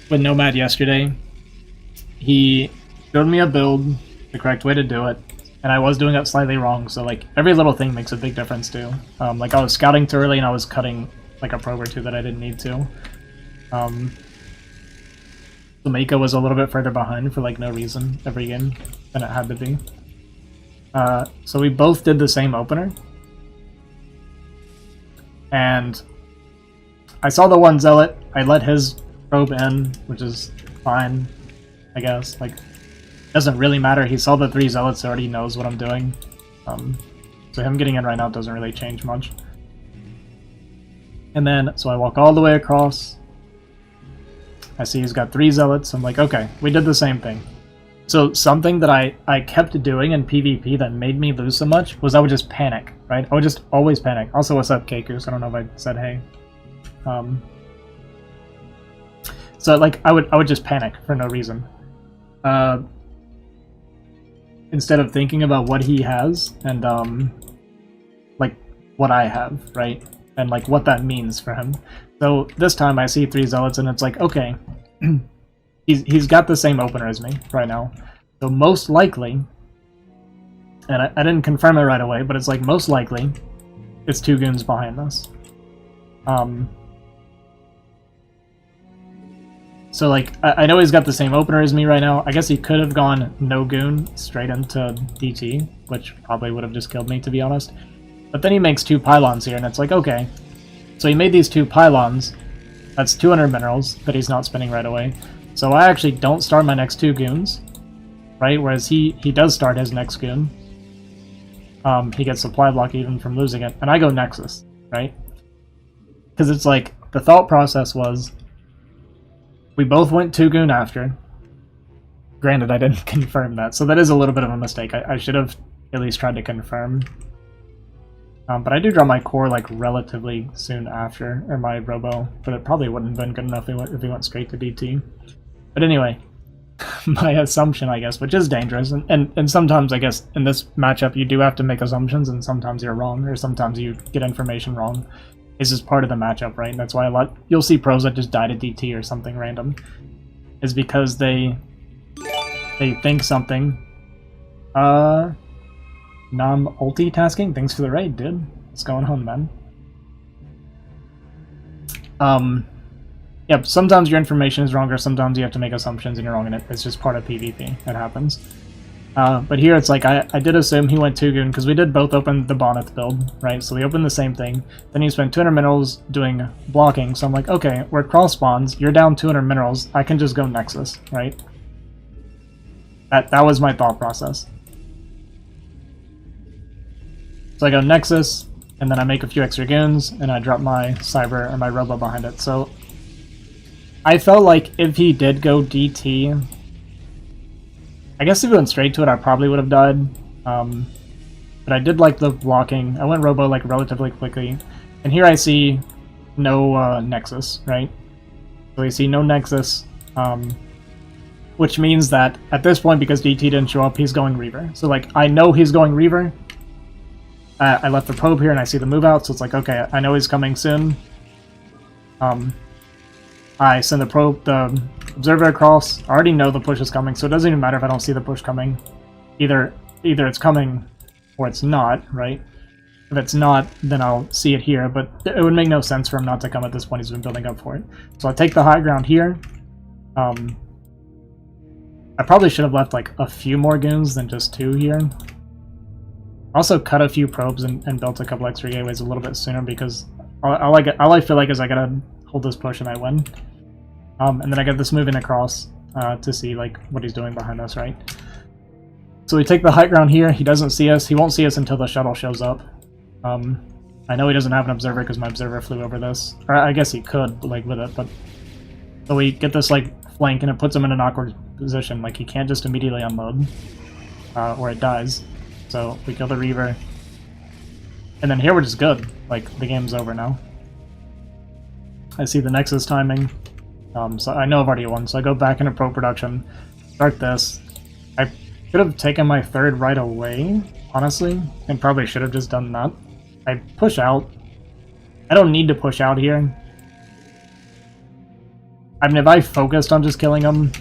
with Nomad yesterday, he showed me a build, the correct way to do it, and I was doing it slightly wrong, so like, every little thing makes a big difference too. Like, I was scouting too early and I was cutting like a probe or two that I didn't need to. Jamaica was a little bit further behind for like no reason every game than it had to be. So we both did the same opener. And I saw the one Zealot, I let his probe in, which is fine, I guess. Like, doesn't really matter, he saw the 3 Zealots, already knows what I'm doing. So him getting in right now doesn't really change much. And then, so I walk all the way across. I see he's got 3 Zealots. I'm like, okay, we did the same thing. So something that I kept doing in PvP that made me lose so much was I would just panic, right? I would just always panic. Also, what's up, Kekus? I don't know if I said hey. So like I would just panic for no reason. Instead of thinking about what he has and like what I have, right? And like what that means for him. So this time I see 3 Zealots and it's like, okay, he's got the same opener as me right now. So most likely, and I didn't confirm it right away, but it's like most likely it's 2 goons behind us. So like, I know he's got the same opener as me right now. I guess he could have gone no goon straight into DT, which probably would have just killed me, to be honest. But then he makes 2 pylons here, and it's like, okay. So he made these 2 pylons. That's 200 minerals that he's not spending right away. So I actually don't start my next 2 goons, right? Whereas he does start his next goon. He gets supply block even from losing it. And I go Nexus, right? Because it's like, the thought process was, we both went 2 goon after. Granted, I didn't confirm that, so that is a little bit of a mistake. I should have at least tried to confirm. But I do draw my core like relatively soon after, or my robo, but it probably wouldn't have been good enough if he went straight to DT. But anyway, my assumption, I guess, which is dangerous, and sometimes, I guess, in this matchup you do have to make assumptions, and sometimes you're wrong, or sometimes you get information wrong. This is part of the matchup, right? And that's why you'll see pros that just die to DT or something random, is because they think something. Non-multitasking? Thanks for the raid, dude. What's going on, man? Yeah, sometimes your information is wrong, or sometimes you have to make assumptions and you're wrong in it. It's just part of PvP. It happens. But here it's like, I did assume he went 2 goon, because we did both open the Bonneth build, right? So we opened the same thing. Then he spent 200 minerals doing blocking, so I'm like, okay, we're cross spawns, you're down 200 minerals, I can just go Nexus, right? That was my thought process. So I go Nexus, and then I make a few extra goons, and I drop my Cyber or my Robo behind it. So I felt like if he did go DT, I guess if he went straight to it, I probably would have died. But I did like the blocking. I went Robo like relatively quickly. And here I see no Nexus, right? So we see no Nexus, which means that at this point, because DT didn't show up, he's going Reaver. So like, I know he's going Reaver. I left the probe here and I see the move out, so it's like, okay, I know he's coming soon. I send the observer across. I already know the push is coming, so it doesn't even matter if I don't see the push coming. Either it's coming or it's not, right? If it's not, then I'll see it here, but it would make no sense for him not to come at this point. He's been building up for it. So I take the high ground here. I probably should have left like a few more goons than just 2 here. Also cut a few probes and built a couple extra gateways a little bit sooner, because all I feel like is I gotta hold this push and I win. And then I get this moving across to see like what he's doing behind us, right? So we take the high ground here. He doesn't see us. He won't see us until the shuttle shows up. I know he doesn't have an observer because my observer flew over this. Or I guess he could, like, with it, but... So we get this, like, flank, and it puts him in an awkward position. Like, he can't just immediately unload, or it dies. So we kill the Reaver. And then here we're just good. Like, the game's over now. I see the Nexus timing. So I know I've already won, so I go back into pro production, start this. I could have taken my 3rd right away, honestly, and probably should have just done that. I push out. I don't need to push out here. I mean, if I focused on just killing him,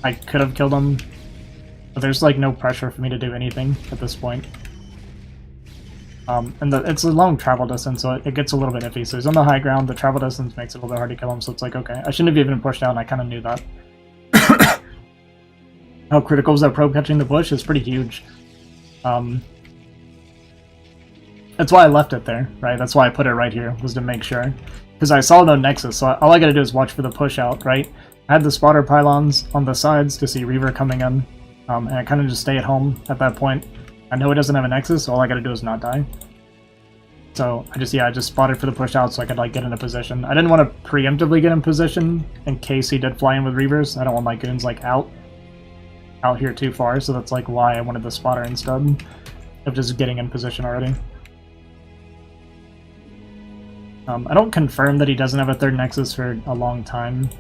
I could have killed him, but there's like no pressure for me to do anything at this point. And it's a long travel distance, so it gets a little bit iffy. So he's on the high ground, the travel distance makes it a little bit hard to kill him, so it's like, okay, I shouldn't have even pushed out, and I kind of knew that. How critical is that probe catching the bush? It's pretty huge. That's why I left it there, right? That's why I put it right here, was to make sure. Because I saw no Nexus, so all I gotta do is watch for the push out, right? I had the spotter pylons on the sides to see Reaver coming in, and I kind of just stay at home at that point. I know he doesn't have a Nexus, so all I gotta do is not die. So I just spotted for the push out so I could like get into position. I didn't want to preemptively get in position in case he did fly in with Reavers. I don't want my goons like out here too far, so that's like why I wanted the spotter instead of just getting in position already. I don't confirm that he doesn't have a 3rd Nexus for a long time,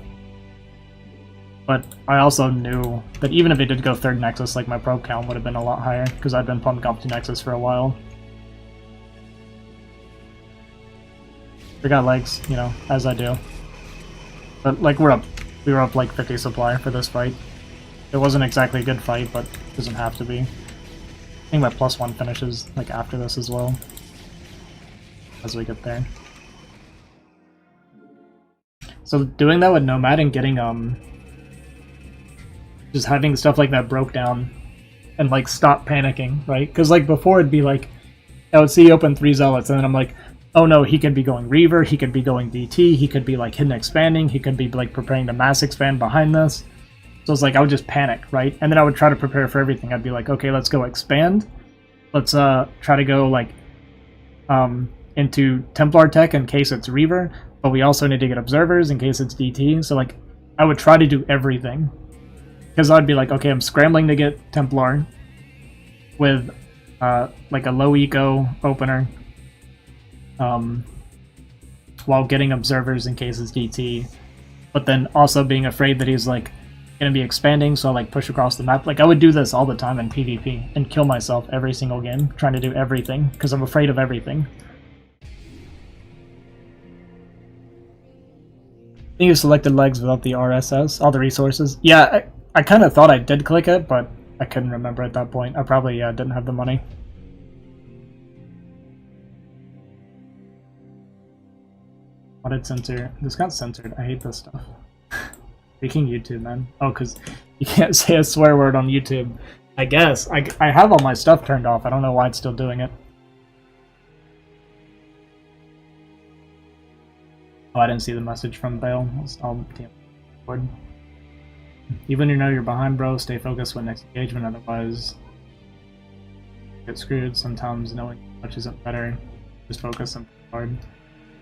but I also knew that even if he did go 3rd Nexus, like my probe count would have been a lot higher, because I'd been pumping up to Nexus for a while. We got legs, you know, as I do. But like we were up like 50 supply for this fight. It wasn't exactly a good fight, but it doesn't have to be. I think my +1 finishes like after this as well, as we get there. So doing that with Nomad and getting just having stuff like that broke down and like stop panicking, right? Because like before it'd be like I would see open 3 zealots and then I'm like, oh no, he could be going Reaver, he could be going DT, he could be like hidden expanding, he could be like preparing to mass expand behind this. So it's like I would just panic, right? And then I would try to prepare for everything. I'd be like, okay, let's go expand. Let's try to go like into Templar tech in case it's Reaver, but we also need to get observers in case it's DT. So like I would try to do everything. Because I'd be like, okay, I'm scrambling to get Templar with like a low eco opener. While getting observers in case it's DT, but then also being afraid that he's like gonna be expanding, so I like push across the map. Like I would do this all the time in PvP and kill myself every single game trying to do everything because I'm afraid of everything. I think you selected legs without the RSS, all the resources. Yeah, I kind of thought I did click it, but I couldn't remember at that point. I probably didn't have the money. Why did censor? This got censored. I hate this stuff. Freaking YouTube, man. Oh, because you can't say a swear word on YouTube. I guess. I have all my stuff turned off. I don't know why it's still doing it. Oh, I didn't see the message from Bale. I'll board. Even you know you're behind, bro, stay focused with next engagement, otherwise get screwed. Sometimes knowing much isn't better. Just focus and hard.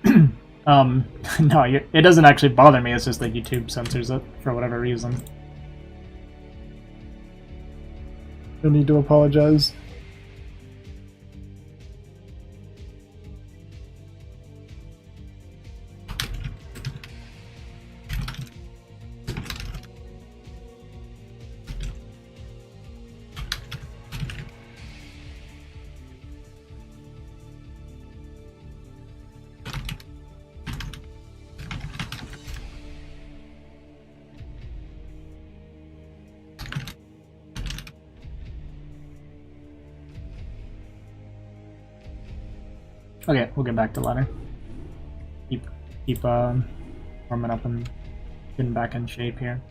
No, it doesn't actually bother me, it's just that YouTube censors it for whatever reason. No need to apologize. Okay, we'll get back to ladder. Keep warming up and getting back in shape here.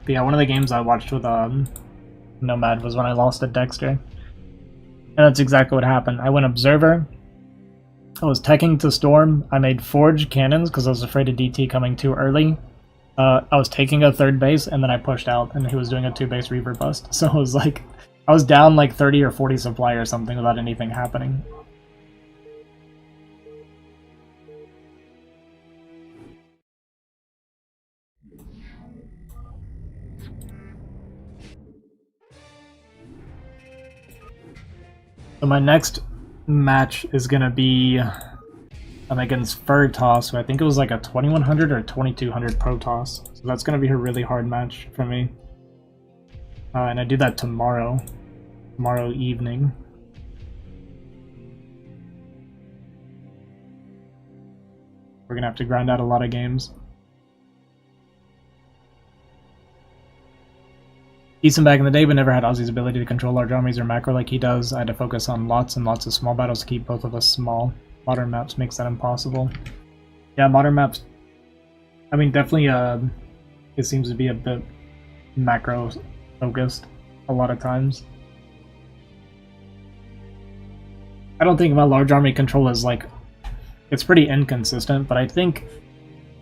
But yeah, one of the games I watched with Nomad was when I lost at Dexter. And that's exactly what happened. I went Observer. I was teching to Storm. I made Forge cannons because I was afraid of DT coming too early. I was taking a third base, and then I pushed out, and he was doing a 2-base Reaver bust. So it was like, I was down like 30 or 40 supply or something without anything happening. So my next match is gonna be against Furtoss, who I think it was like a 2100 or 2200 Protoss. So that's gonna be a really hard match for me. And I do that tomorrow evening. We're gonna have to grind out a lot of games. Decent back in the day, but never had Ozzy's ability to control large armies or macro like he does. I had to focus on lots and lots of small battles to keep both of us small. Modern maps makes that impossible. Yeah, modern maps, I mean, definitely it seems to be a bit macro focused a lot of times. I don't think my large army control is like, it's pretty inconsistent, but I think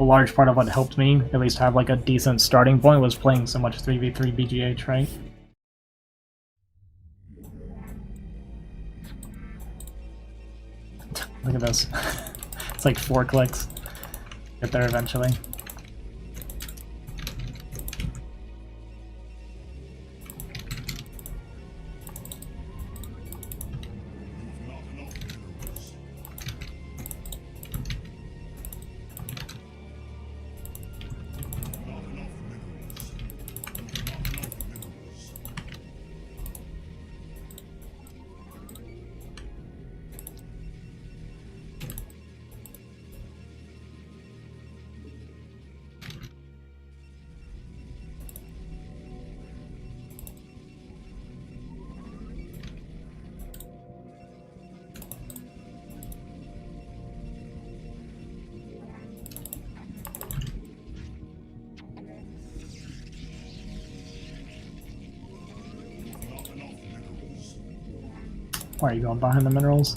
a large part of what helped me at least have like a decent starting point was playing so much 3v3 BGH, right? Look at this. It's like 4 clicks. Get there eventually. Why are you going behind the minerals?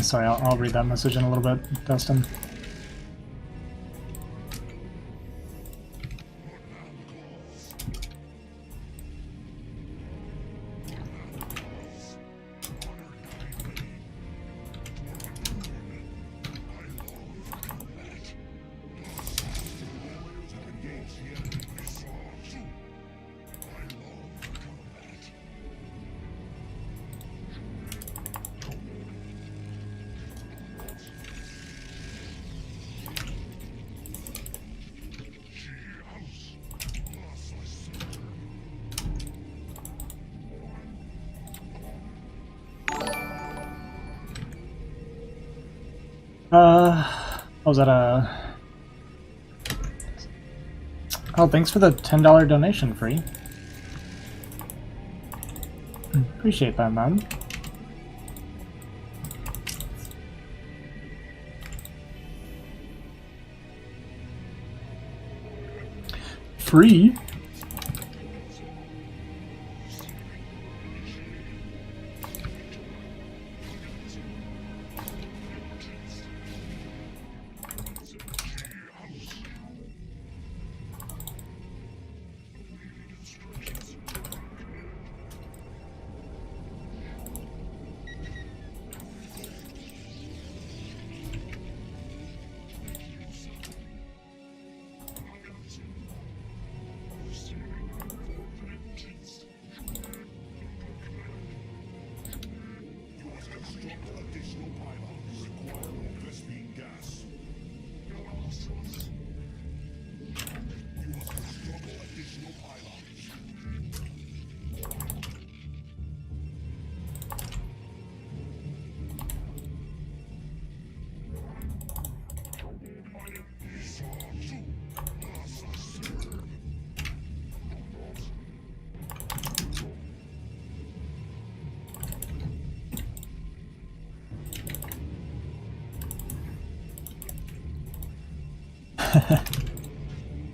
Sorry, I'll read that message in a little bit, Dustin. Was that a... Oh, thanks for the $10 donation, Free. Appreciate that, man. Free?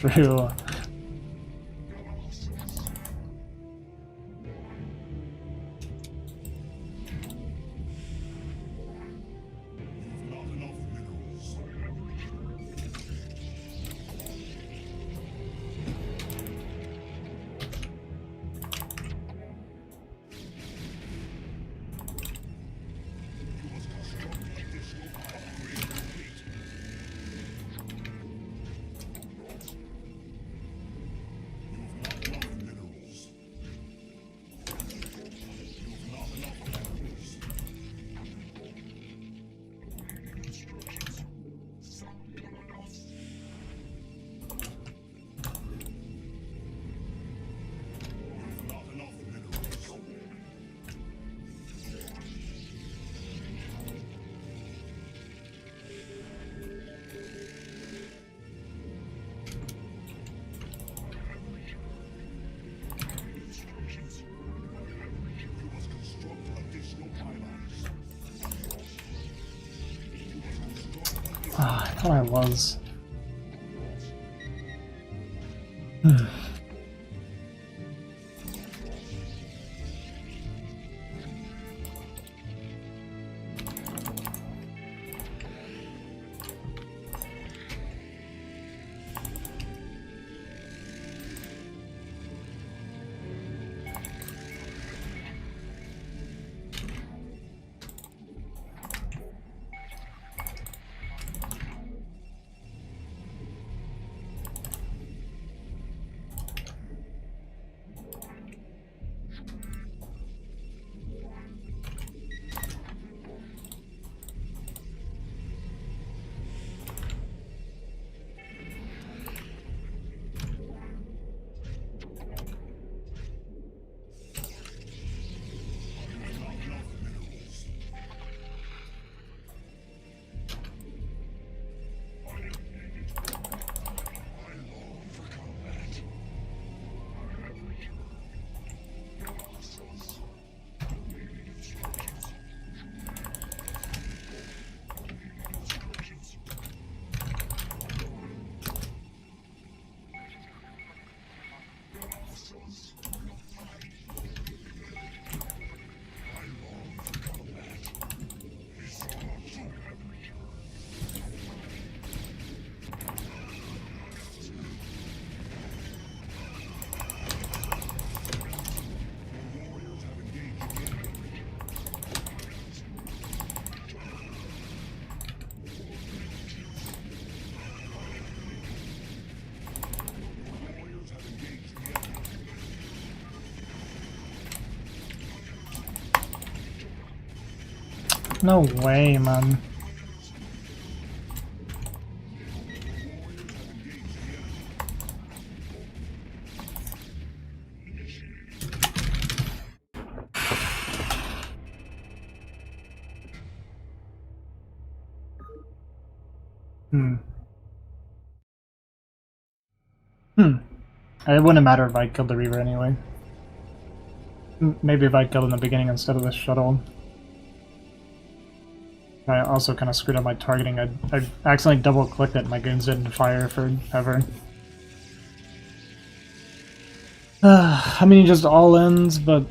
True. I thought I was. No way, man. It wouldn't matter if I killed the Reaver anyway. Maybe if I killed in the beginning instead of the shuttle. I also kind of screwed up my targeting. I accidentally double-clicked it and my goons didn't fire forever. I mean, he just all ends, but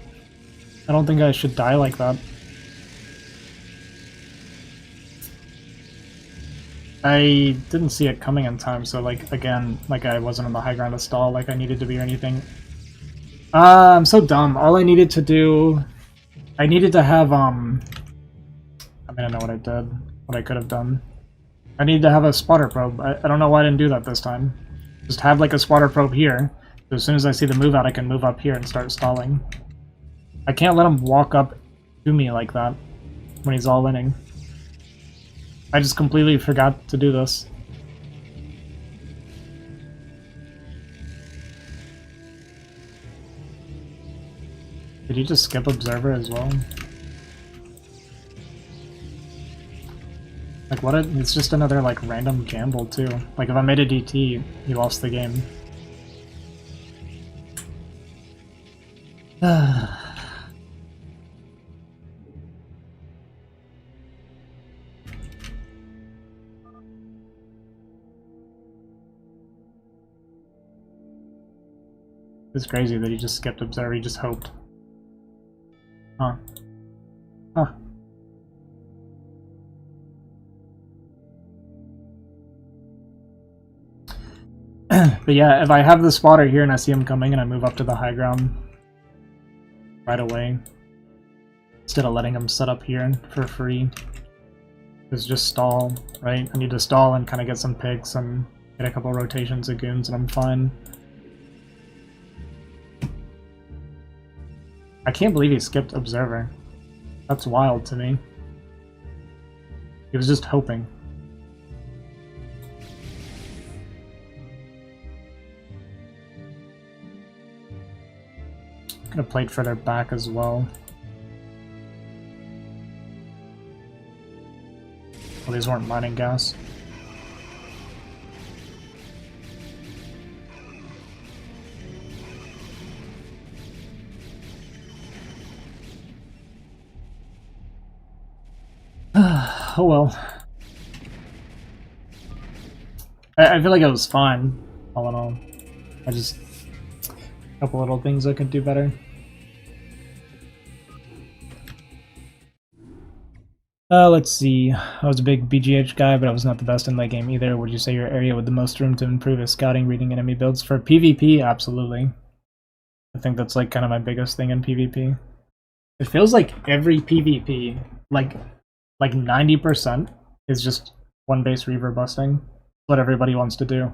I don't think I should die like that. I didn't see it coming in time, so like, again, like I wasn't on the high ground to stall like I needed to be or anything. I'm so dumb. All I needed to do... I needed to have, I mean, I know what I did. What I could have done. I needed to have a spotter probe. I don't know why I didn't do that this time. Just have like a spotter probe here. So as soon as I see the move out, I can move up here and start stalling. I can't let him walk up to me like that when he's all inning. I just completely forgot to do this. Did you just skip Observer as well? Like what? It's just another like random gamble too. Like if I made a DT, you lost the game. It's crazy that he just skipped Observer, he just hoped. Huh. Huh. But yeah, if I have the spotter here and I see him coming and I move up to the high ground right away, instead of letting him set up here for free, it's just stall, right? I need to stall and kind of get some picks and get a couple rotations of goons and I'm fine. I can't believe he skipped Observer. That's wild to me. He was just hoping. Could have played further back as well. Well, these weren't mining gas. Oh well. I feel like it was fine, all in all. I just... a couple little things I could do better. Let's see. I was a big BGH guy, but I was not the best in that game either. Would you say your area with the most room to improve is scouting, reading enemy builds? For PvP, absolutely. I think that's like kind of my biggest thing in PvP. It feels like every PvP, like 90% is just one base Reaver busting. What everybody wants to do.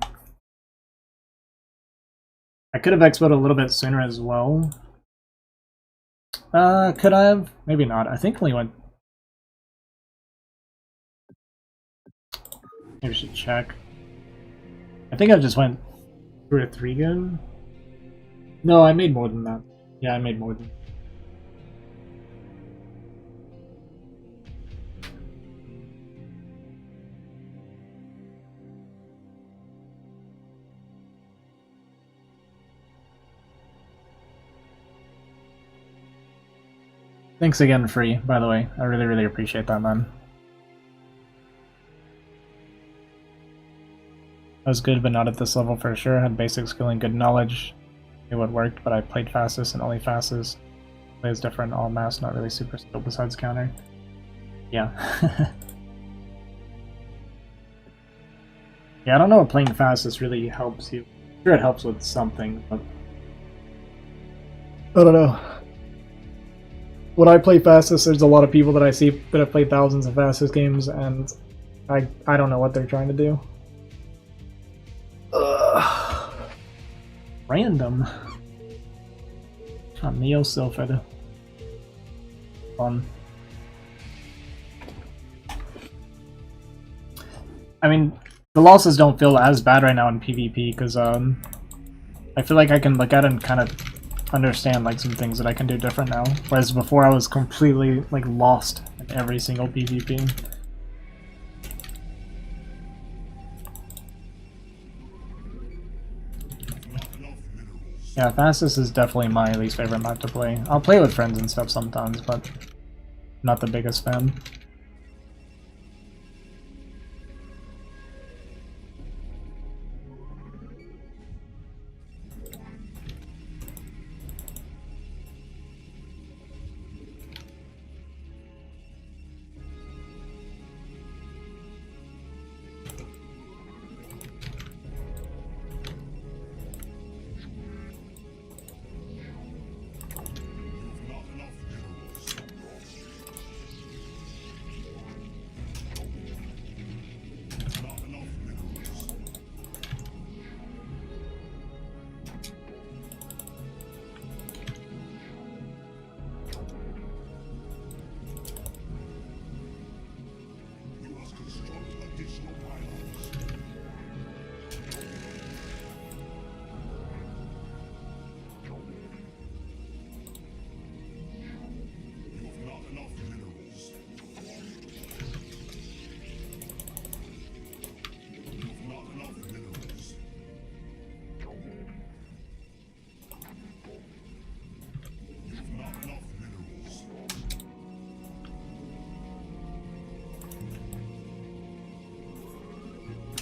I could have expoed a little bit sooner as well. Could I have? Maybe not. I think we went... Maybe we should check. I think I just went 2 or 3 good. No, I made more than that. Yeah, I made more than that. Thanks again, Free, by the way. I really, really appreciate that, man. I was good, but not at this level for sure. Had basic skill and good knowledge. Knew what worked, but I played fastest and only fastest. Plays different, all mass, not really super skilled besides counter. Yeah. Yeah, I don't know if playing fastest really helps you. I'm sure it helps with something, but... I don't know. When I play fastest, there's a lot of people that I see that have played thousands of fastest games, and I don't know what they're trying to do. Ugh. Random. Neo Silphid. Fun. I mean, the losses don't feel as bad right now in PvP because I feel like I can look at it and kind of understand like some things that I can do different now. Whereas before I was completely like lost in every single PvP. Yeah, Fastest is definitely my least favorite map to play. I'll play with friends and stuff sometimes, but not the biggest fan.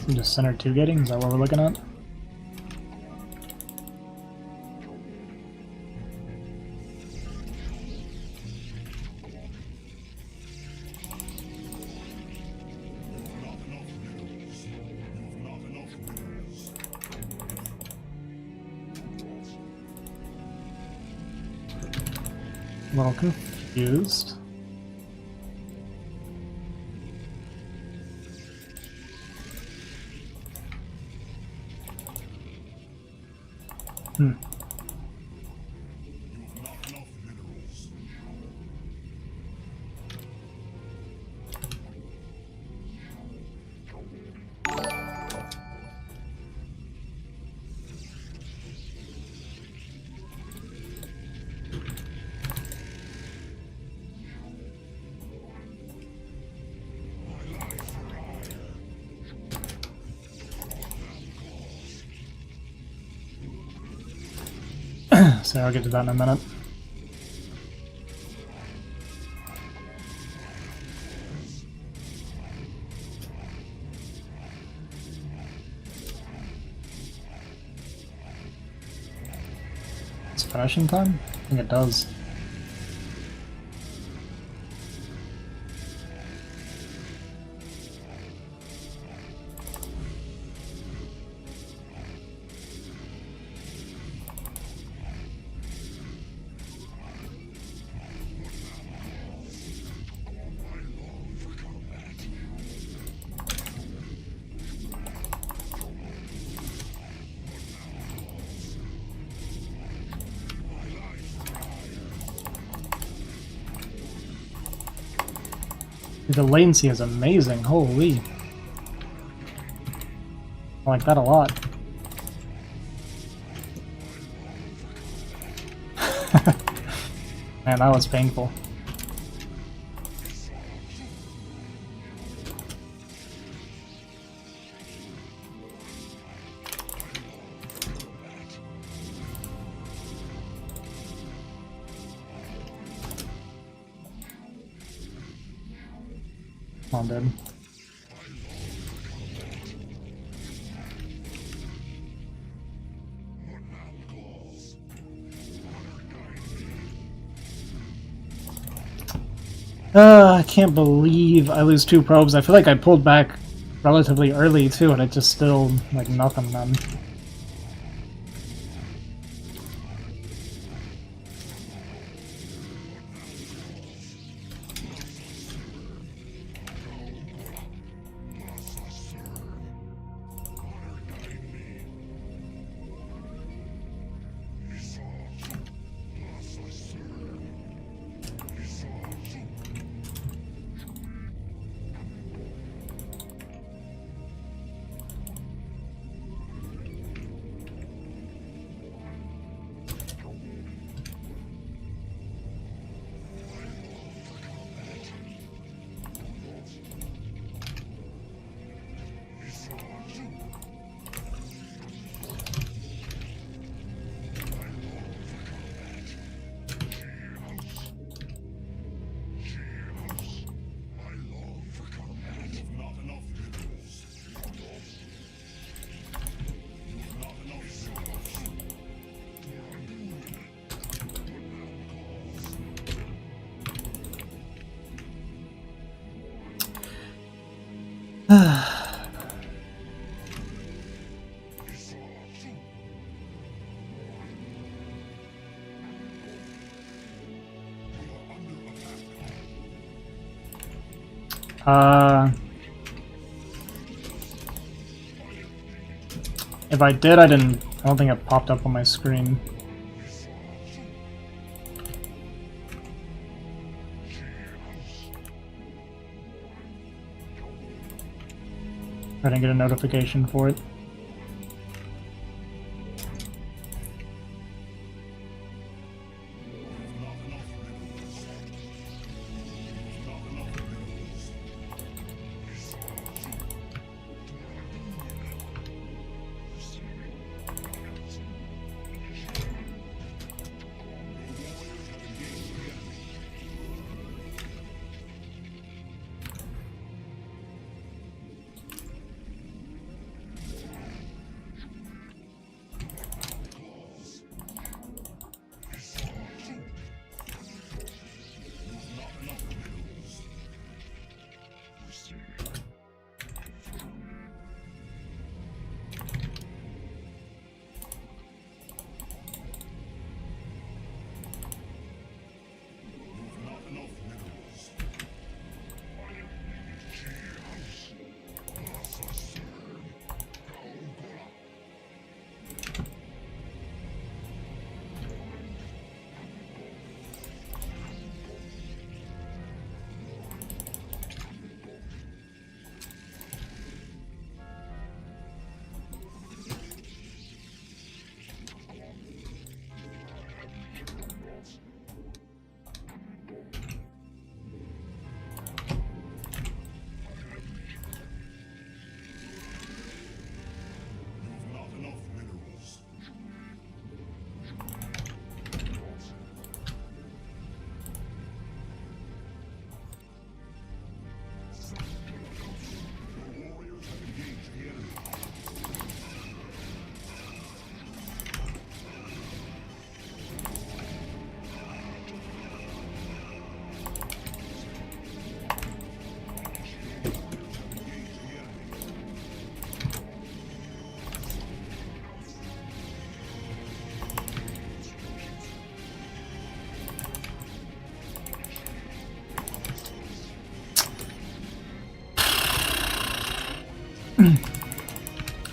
Just center 2 getting, is that what we're looking at? A little confused. So I'll get to that in a minute. It's finishing time? I think it does. The latency is amazing, holy. I like that a lot. Man, that was painful. Come on, dude. I can't believe I lose 2 probes. I feel like I pulled back relatively early too, and it just still like nothing, man. If I did, I don't think it popped up on my screen. I didn't get a notification for it.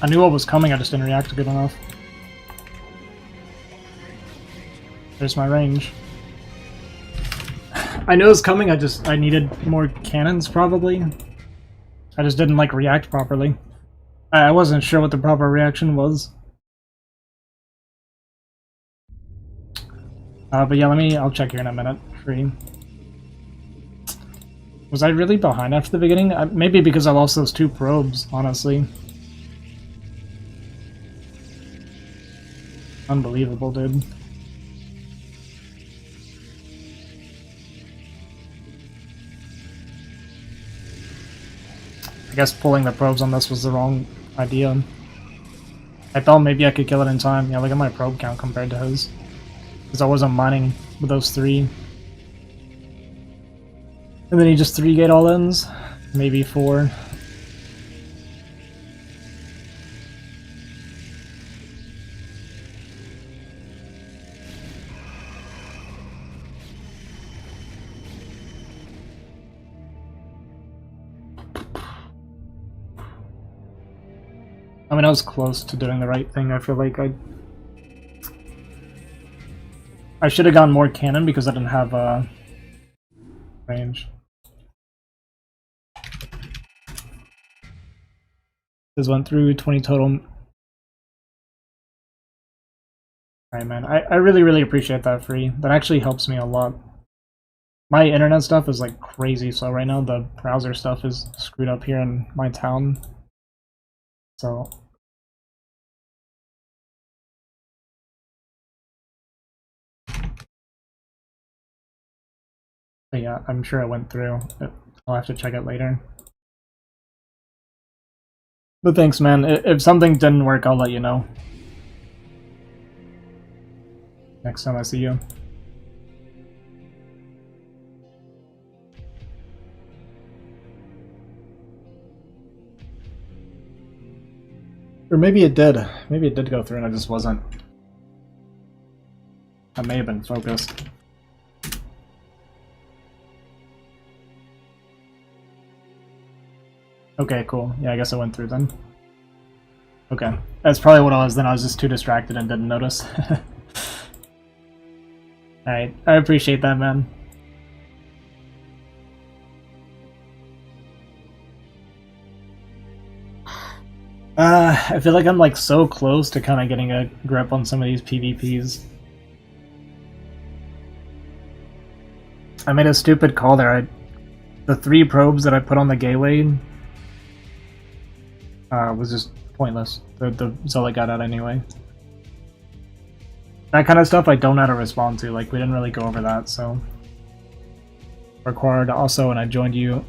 I knew what was coming, I just didn't react good enough. There's my range. I knew it was coming, I needed more cannons, probably. I just didn't, like, react properly. I wasn't sure what the proper reaction was. But yeah, I'll check here in a minute. Free. Was I really behind after the beginning? Maybe because I lost those 2 probes, honestly. Unbelievable, dude. I guess pulling the probes on this was the wrong idea. I thought maybe I could kill it in time. Yeah, look at my probe count compared to his. Because I wasn't mining with those 3. And then he just 3-gate all ends. Maybe 4. I mean, I was close to doing the right thing. I feel like I should have gone more cannon because I didn't have range. This went through 20 total. Alright, man. I really, really appreciate that, Free. That actually helps me a lot. My internet stuff is like crazy, so right now the browser stuff is screwed up here in my town. So but yeah, I'm sure it went through. I'll have to check it later. But thanks, man. If something didn't work, I'll let you know. Next time I see you. Or maybe it did. Maybe it did go through and I just wasn't. I may have been focused. Okay, cool. Yeah, I guess I went through then. Okay. That's probably what I was then. I was just too distracted and didn't notice. Alright, I appreciate that, man. I feel like I'm like so close to kind of getting a grip on some of these PvPs. I made a stupid call there. The 3 probes that I put on the gateway was just pointless. The Zealot got out anyway. That kind of stuff I don't know how to respond to. Like, we didn't really go over that, so... Required also, and I joined you.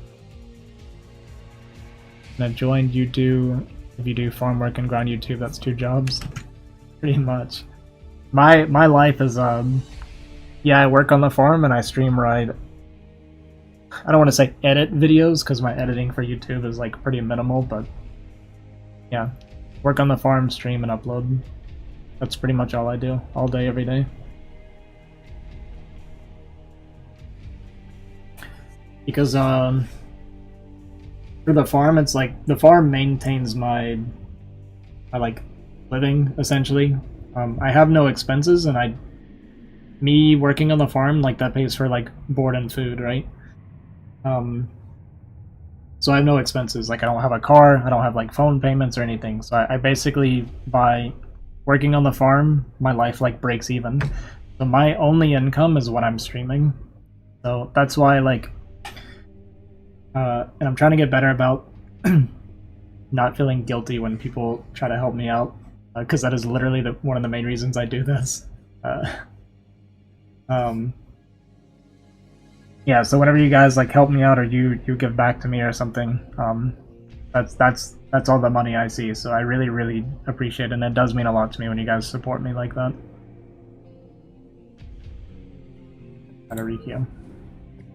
And I joined you do... If you do farm work and ground YouTube, that's 2 jobs. Pretty much. My life is, yeah, I work on the farm and I stream ride. I don't want to say edit videos, because my editing for YouTube is, like, pretty minimal, but... Yeah. Work on the farm, stream, and upload. That's pretty much all I do. All day, every day. Because, for the farm, it's like, the farm maintains my like, living, essentially. I have no expenses, and me working on the farm, like, that pays for, like, board and food, right? So I have no expenses. Like, I don't have a car, I don't have, like, phone payments or anything. So I basically, by working on the farm, my life, like, breaks even. So my only income is when I'm streaming. So that's why, like, and I'm trying to get better about not feeling guilty when people try to help me out, because that is literally one of the main reasons I do this. Yeah, so whenever you guys, like, help me out or you give back to me or something, that's all the money I see. So I really, really appreciate it, and it does mean a lot to me when you guys support me like that. Atarikio.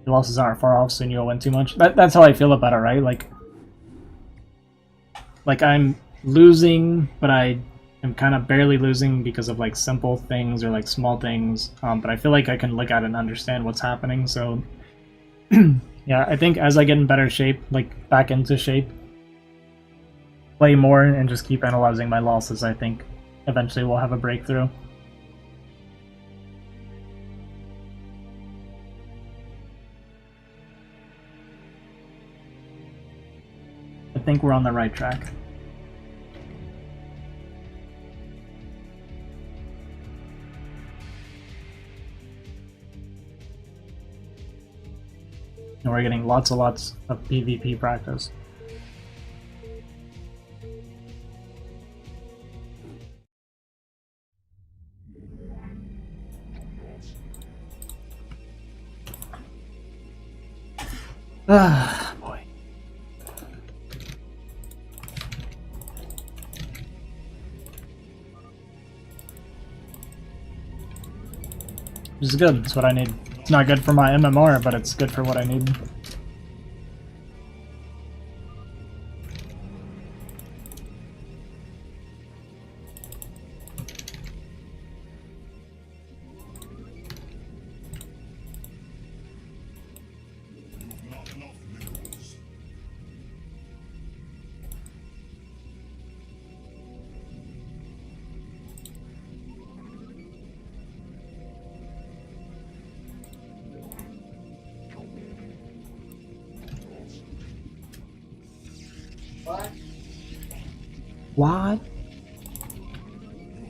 The losses aren't far off, soon you'll win too much. That's how I feel about it, right? Like I'm losing, but I am kind of barely losing because of, like, simple things or, like, small things. But I feel like I can look at it and understand what's happening. So yeah, I think as I get in better shape, like, back into shape, play more and just keep analyzing my losses, I think eventually we'll have a breakthrough. I think we're on the right track. And we're getting lots of PvP practice. Ah, boy. Which is good, that's what I need. It's not good for my MMR, but it's good for what I need. What?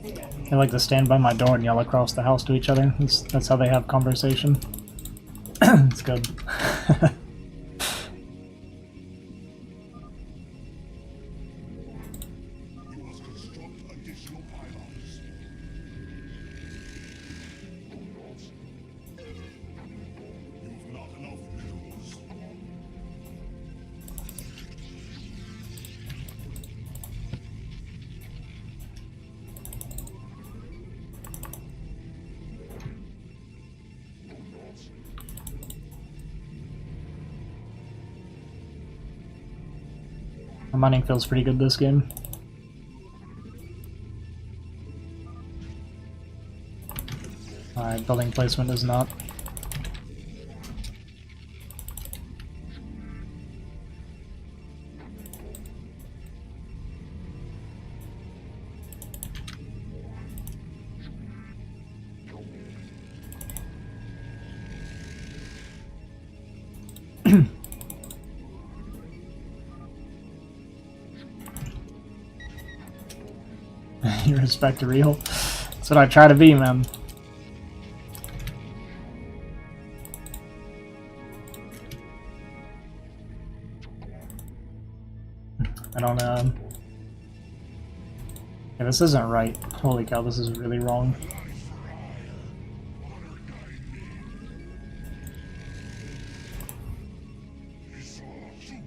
They like to stand by my door and yell across the house to each other. That's how they have conversation. It's good. The mining feels pretty good this game. Alright, building placement is not. You respect real. That's what I try to be, man. I don't know. Yeah, this isn't right. Holy cow, this is really wrong.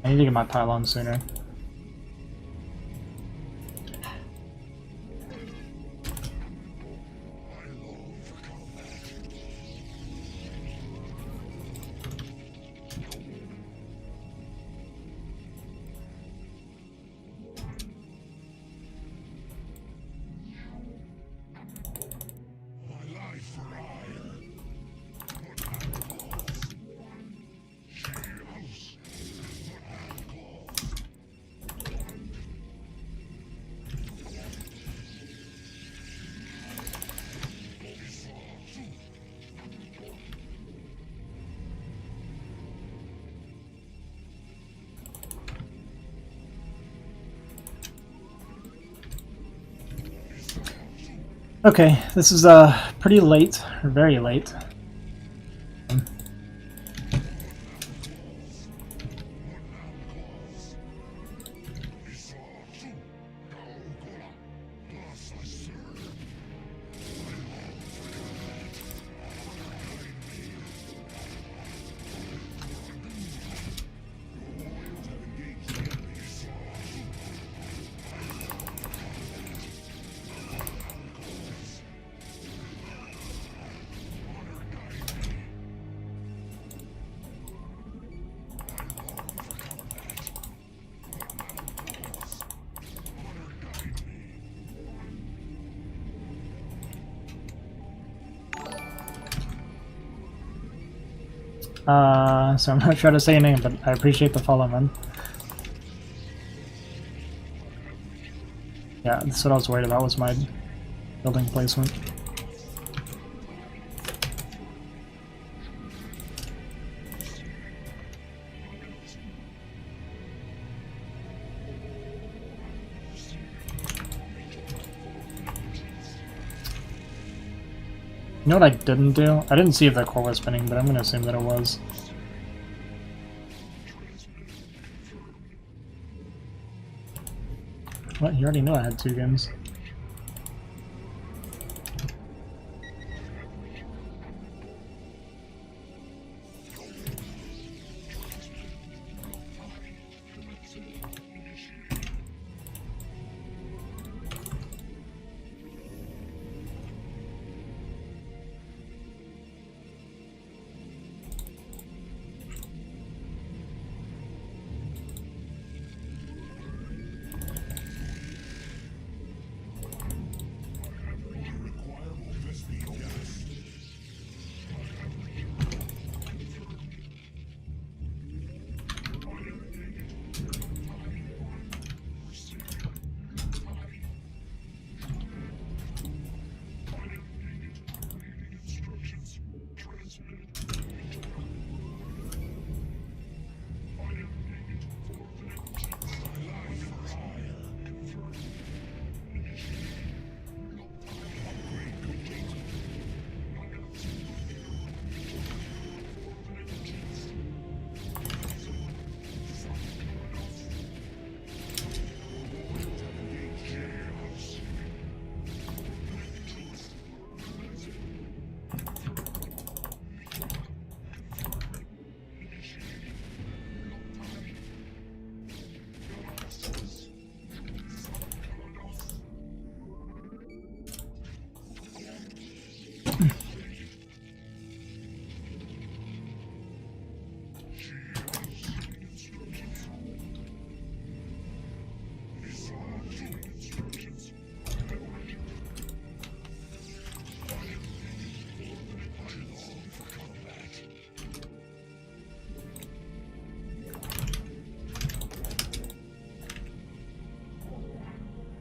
I need to get my pylon sooner. Okay, this is pretty late, or very late. So I'm not trying to say anything, but I appreciate the follow, man. Yeah, that's what I was worried about, was my building placement. You know what I didn't do? I didn't see if the core was spinning, but I'm going to assume that it was. What? You already knew I had 2 guns.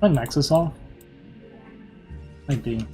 My Nexus off? Might be.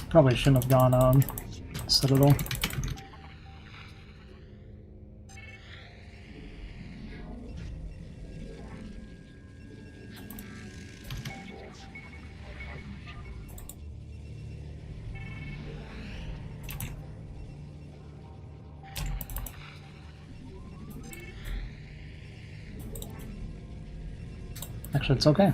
Probably shouldn't have gone Citadel. Actually, it's okay.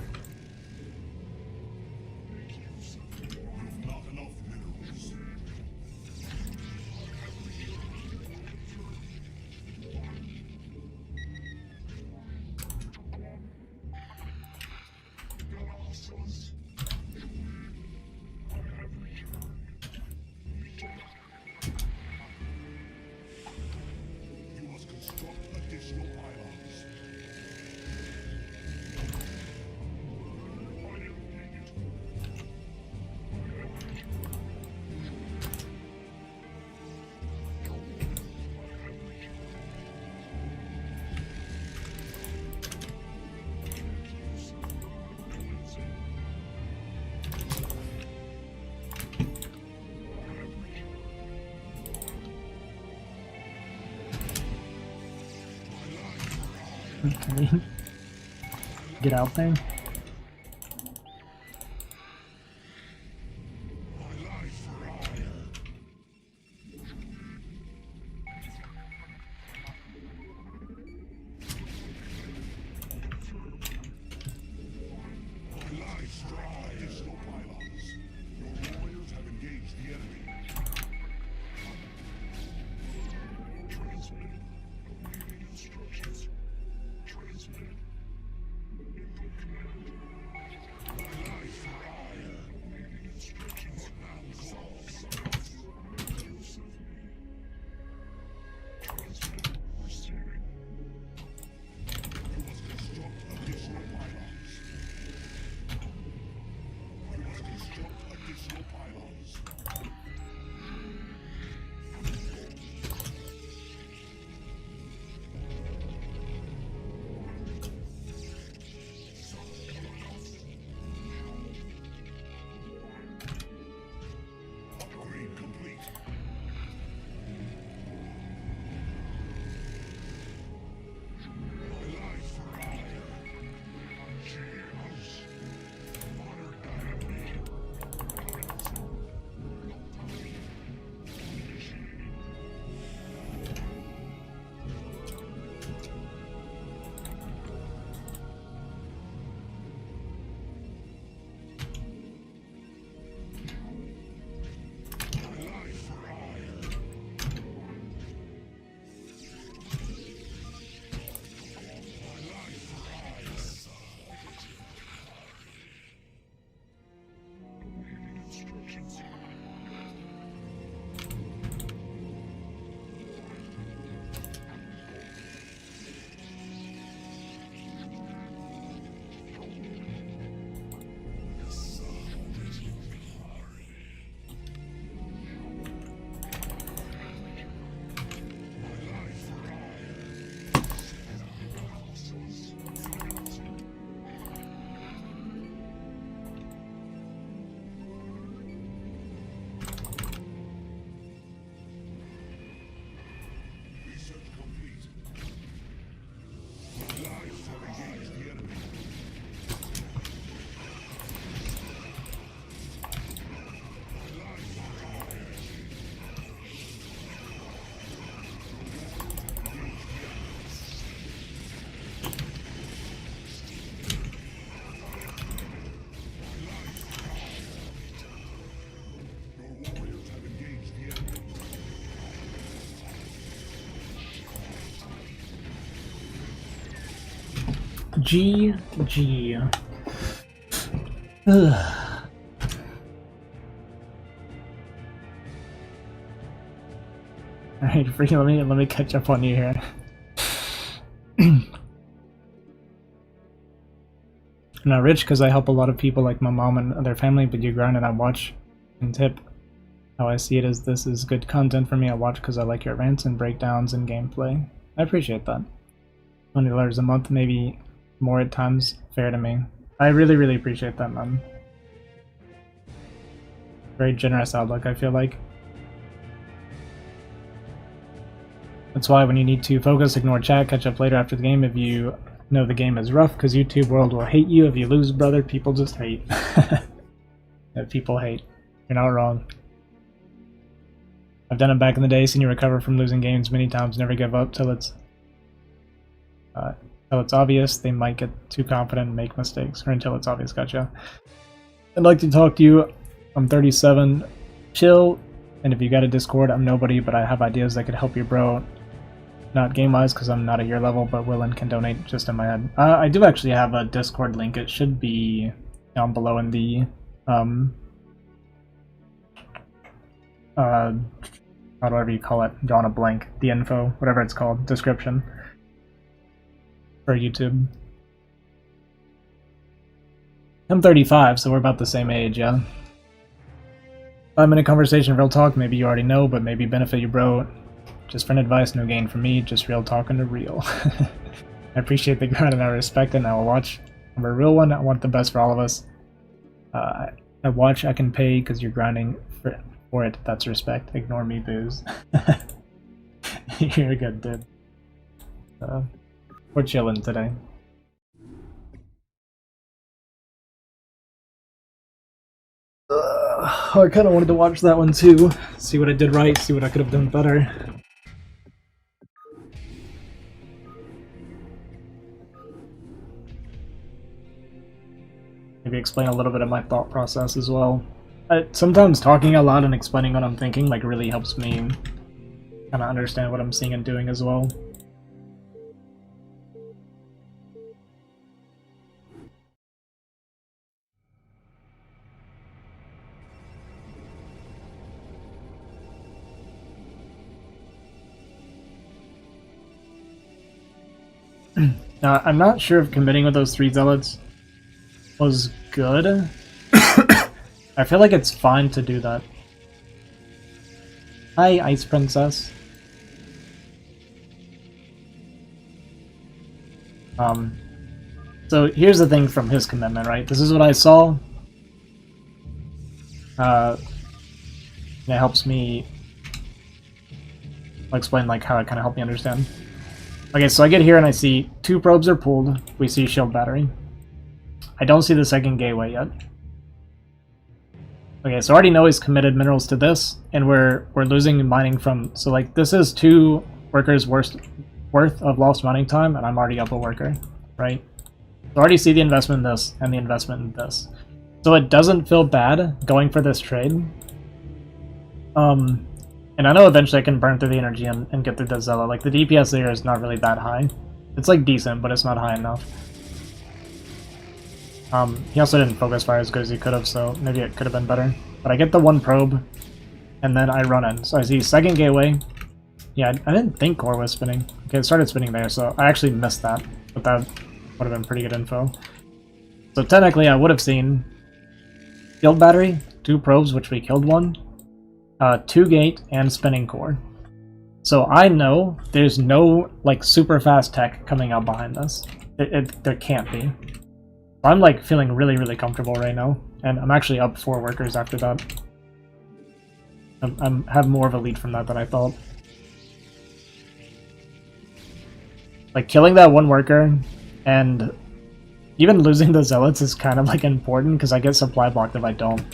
Can we get out there? GG. Ugh. Alright, freaking let me catch up on you here. I'm not rich because I help a lot of people like my mom and their family, but you grind and I watch and tip. How I see it is this is good content for me. I watch because I like your rants and breakdowns and gameplay. I appreciate that. $20 a month, maybe more at times, fair to me. I really, really appreciate that, man. Very generous outlook, I feel like. That's why when you need to focus, ignore chat, catch up later after the game if you know the game is rough, because YouTube world will hate you. If you lose, brother, people just hate. Yeah, people hate. You're not wrong. I've done it back in the day, seen you recover from losing games many times, never give up till it's obvious. They might get too confident and make mistakes, or until it's obvious. Gotcha. I'd like to talk to you. I'm 37. Chill. And if you got a Discord, I'm nobody, but I have ideas that could help you, bro. Not game-wise, because I'm not at your level, but will and can donate just in my head. I do actually have a Discord link. It should be down below in the whatever you call it, drawing a blank, the info, whatever it's called, description for YouTube. I'm 35, so we're about the same age, yeah. 5-minute conversation, real talk, maybe you already know, but maybe benefit you, bro. Just friend advice, no gain from me, just real talking to real. I appreciate the grind and I respect it, and I will watch. I'm a real one, I want the best for all of us. I watch, I can pay, because you're grinding for it, that's respect. Ignore me, booze. You're a good dude. We're chilling today. I kind of wanted to watch that one too, see what I did right, see what I could have done better. Maybe explain a little bit of my thought process as well. Sometimes talking out loud and explaining what I'm thinking like really helps me kind of understand what I'm seeing and doing as well. Now, I'm not sure if committing with those 3 zealots was good. I feel like it's fine to do that. Hi, Ice Princess. So here's the thing from his commitment, right? This is what I saw. And it helps me explain like how it kind of helped me understand. Okay, so I get here and I see 2 probes are pulled. We see shield battery. I don't see the second gateway yet. Okay, so I already know he's committed minerals to this, and we're losing mining from. So like this is 2 workers worth of lost mining time, and I'm already up a worker, right? So I already see the investment in this and the investment in this. So it doesn't feel bad going for this trade. And I know eventually I can burn through the energy and get through the Zella. Like, the DPS there is not really that high. It's, like, decent, but it's not high enough. He also didn't focus fire as good as he could have, so maybe it could have been better. But I get the 1 probe, and then I run in. So I see second gateway. Yeah, I didn't think core was spinning. Okay, it started spinning there, so I actually missed that. But that would have been pretty good info. So technically I would have seen shield battery, 2 probes, which we killed 1. 2 gate and spinning core. So I know there's no like super fast tech coming out behind this. There can't be. I'm like feeling really comfortable right now, and I'm actually up 4 workers after that. I have more of a lead from that than I thought. Like killing that 1 worker and even losing the zealots is kind of like important because I get supply blocked if I don't.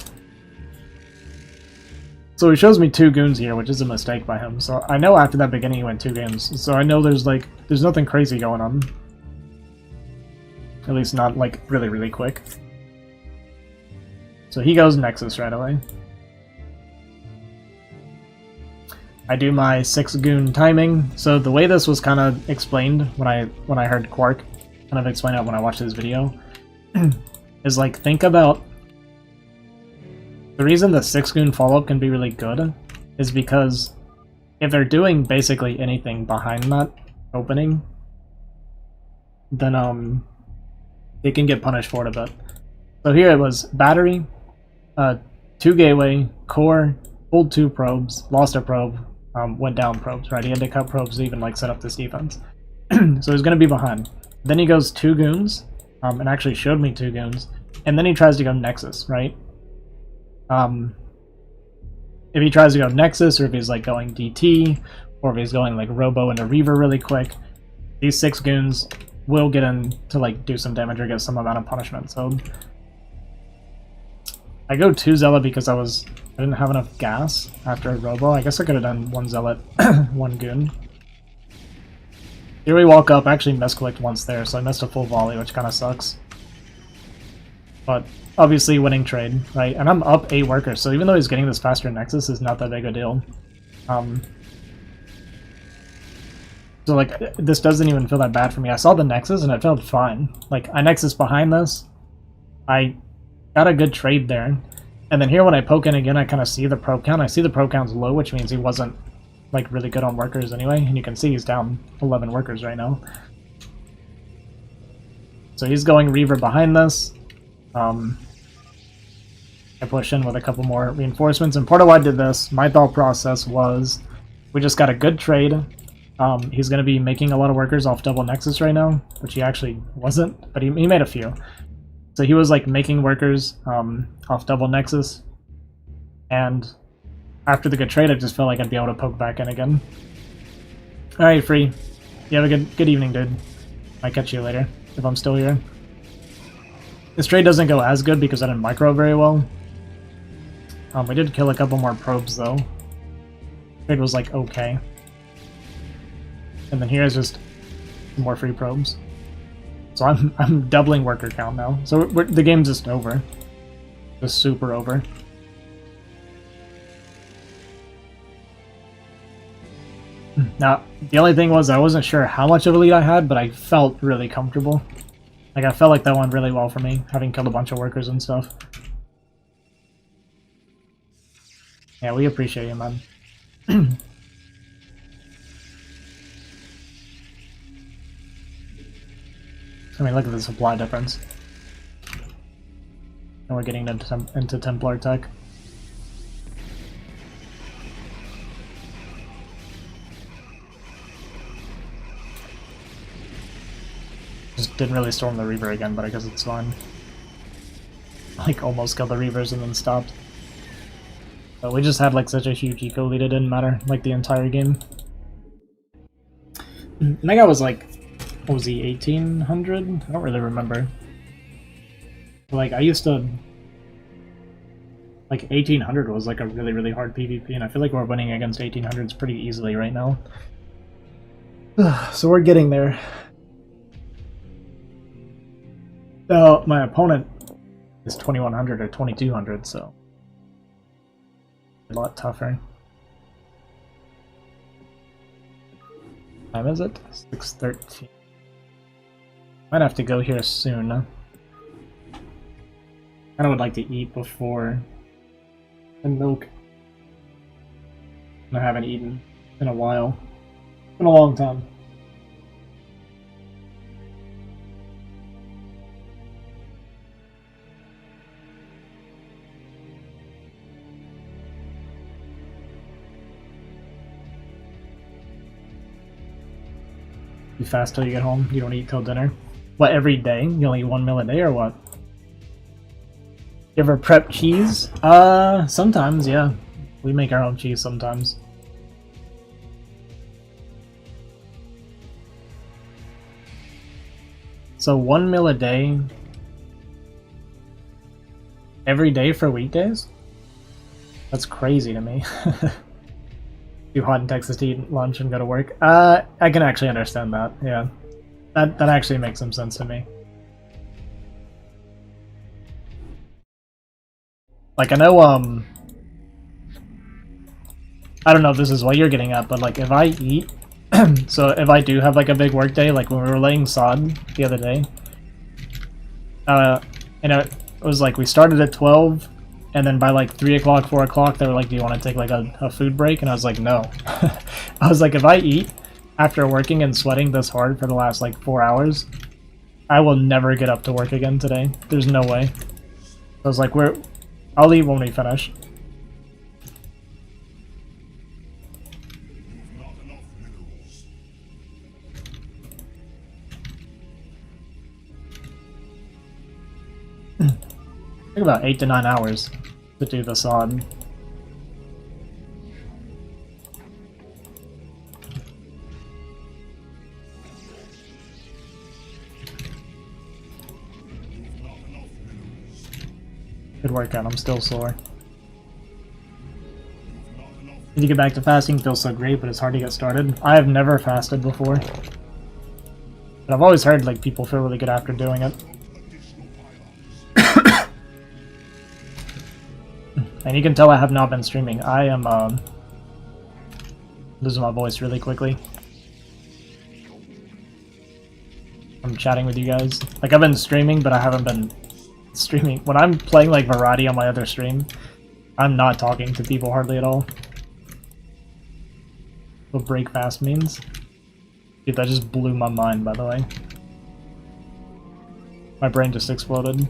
So he shows me 2 goons here, which is a mistake by him. So I know after that beginning he went 2 games. So I know there's nothing crazy going on. At least not like really quick. So he goes Nexus right away. I do my 6 goon timing. So the way this was kind of explained when I heard Quark kind of explain it when I watched his video is like, think about the reason the 6 goon follow-up can be really good is because if they're doing basically anything behind that opening, then they can get punished for it a bit. So here it was battery, 2 gateway, core, pulled 2 probes, lost a probe, went down probes, right? He had to cut probes to even like set up this defense. So he's gonna be behind. Then he goes 2 goons, and actually showed me 2 goons, and then he tries to go Nexus, right? if he tries to go Nexus, or if he's like going DT, or if he's going like Robo into Reaver really quick, these 6 goons will get in to like do some damage or get some amount of punishment. So I go 2 Zealot because I didn't have enough gas after a Robo. I guess I could have done 1 Zealot, 1 goon. Here we walk up, I actually misclicked once there, so I missed a full volley, which kind of sucks. But obviously winning trade, right? And I'm up 8 workers, so even though he's getting this faster Nexus is not that big a deal. So like, this doesn't even feel that bad for me. I saw the Nexus and it felt fine. Like, I Nexus behind this, I got a good trade there. And then here when I poke in again, I kind of see the probe count. I see the probe count's low, which means he wasn't like really good on workers anyway. And you can see he's down 11 workers right now. So he's going Reaver behind this. I push in with a couple more reinforcements. And part of why I did this, my thought process was, we just got a good trade. He's going to be making a lot of workers off double Nexus right now, which he actually wasn't, but he made a few. So he was like making workers off double Nexus, and after the good trade, I just felt like I'd be able to poke back in again. Alright, Free. You have a good evening, dude. Might catch you later, if I'm still here. This trade doesn't go as good because I didn't micro very well. We did kill a couple more probes, though. Trade was like okay. And then here's just more free probes. So I'm doubling worker count now. So the game's just over. Just super over. Now, the only thing was I wasn't sure how much of a lead I had, but I felt really comfortable. Like, I felt like that went really well for me, having killed a bunch of workers and stuff. Yeah, we appreciate you, man. I mean, look at the supply difference. And we're getting into Templar tech. Just didn't really storm the Reaver again, but I guess it's fine. Like, almost killed the Reavers and then stopped. But we just had like such a huge eco lead, it didn't matter, like the entire game. And that guy was like, what was he, 1800? I don't really remember. Like, I used to... Like, 1800 was like a really, really hard PvP, and I feel like we're winning against 1800s pretty easily right now. So we're getting there. So, my opponent is 2100 or 2200, so... a lot tougher. What time is it? 6:13. Might have to go here soon. I would like to eat before the milk. I haven't eaten in a while. It's been a long time. You fast till you get home? You don't eat till dinner? What, every day? You only eat 1 meal a day or what? You ever prep cheese? Sometimes, yeah. We make our own cheese sometimes. So 1 meal a day every day for weekdays? That's crazy to me. Too hot in Texas to eat lunch and go to work. I can actually understand that, yeah. That actually makes some sense to me. Like, I know, I don't know if this is what you're getting at, but like, if I eat, so if I do have like a big work day, like when we were laying sod the other day, you know, it was like we started at 12, and then by like 3 o'clock, 4 o'clock, they were like, do you want to take like a food break? And I was like, no. I was like, if I eat after working and sweating this hard for the last like 4 hours, I will never get up to work again today. There's no way. I was like, I'll eat when we finish. I think about 8 to 9 hours to do the sod. Good workout, I'm still sore. Need to get back to fasting, feels so great, but it's hard to get started. I have never fasted before. But I've always heard like people feel really good after doing it. And you can tell I have not been streaming. I am losing my voice really quickly. I'm chatting with you guys. Like I've been streaming, but I haven't been streaming. When I'm playing like Variety on my other stream, I'm not talking to people hardly at all. What break fast means. Dude, that just blew my mind, by the way. My brain just exploded.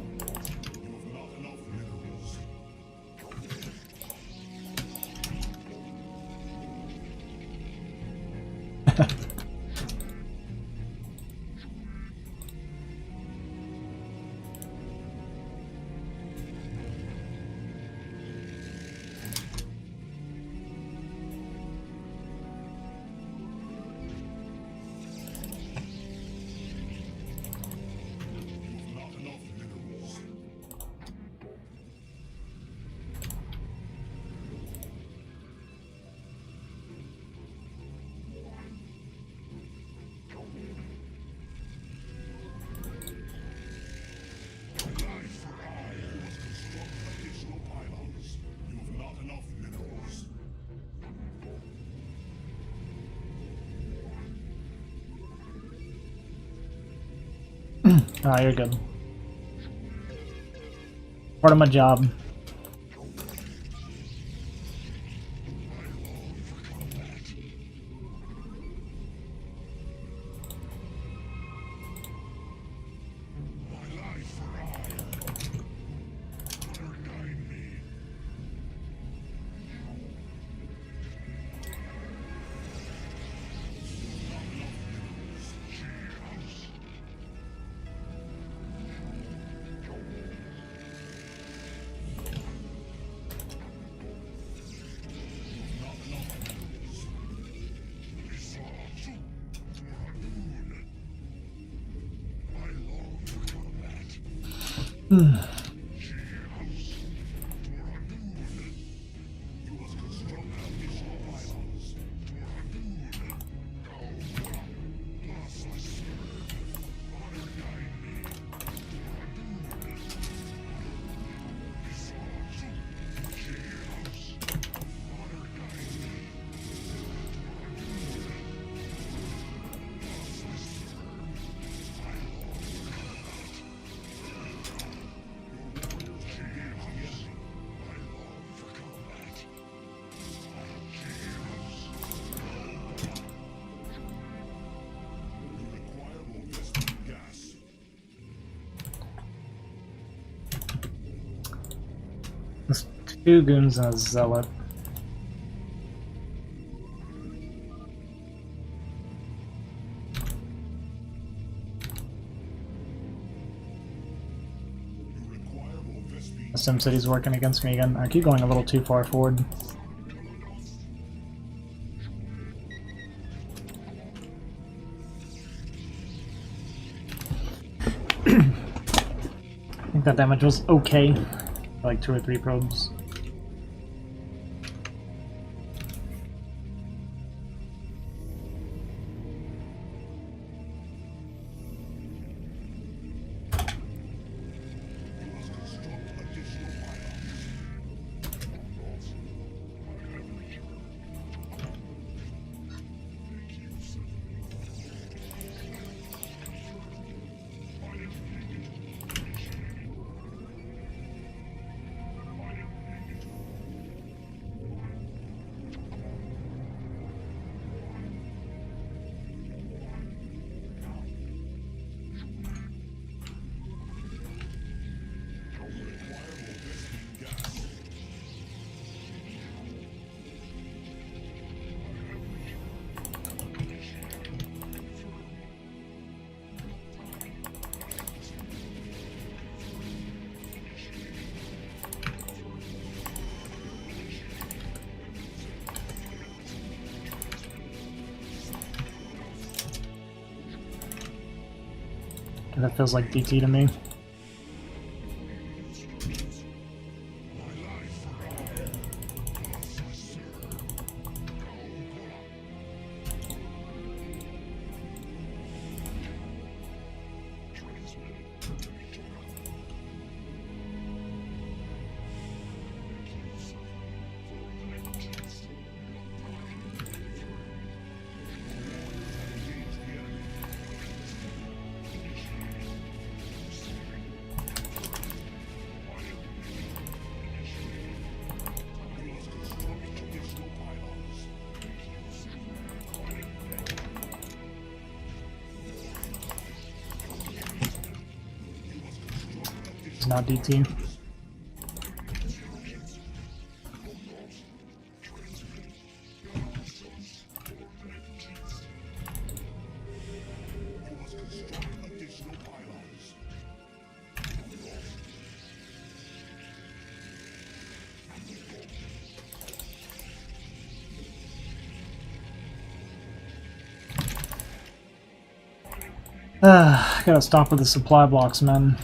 Ah, you're good. Part of my job. There's 2 goons and a zealot. SimCity's working against me again. I keep going a little too far forward. I think that damage was okay. Like 2 or 3 probes. That feels like DT to me. It's not DT. Gotta stop with the supply blocks, man.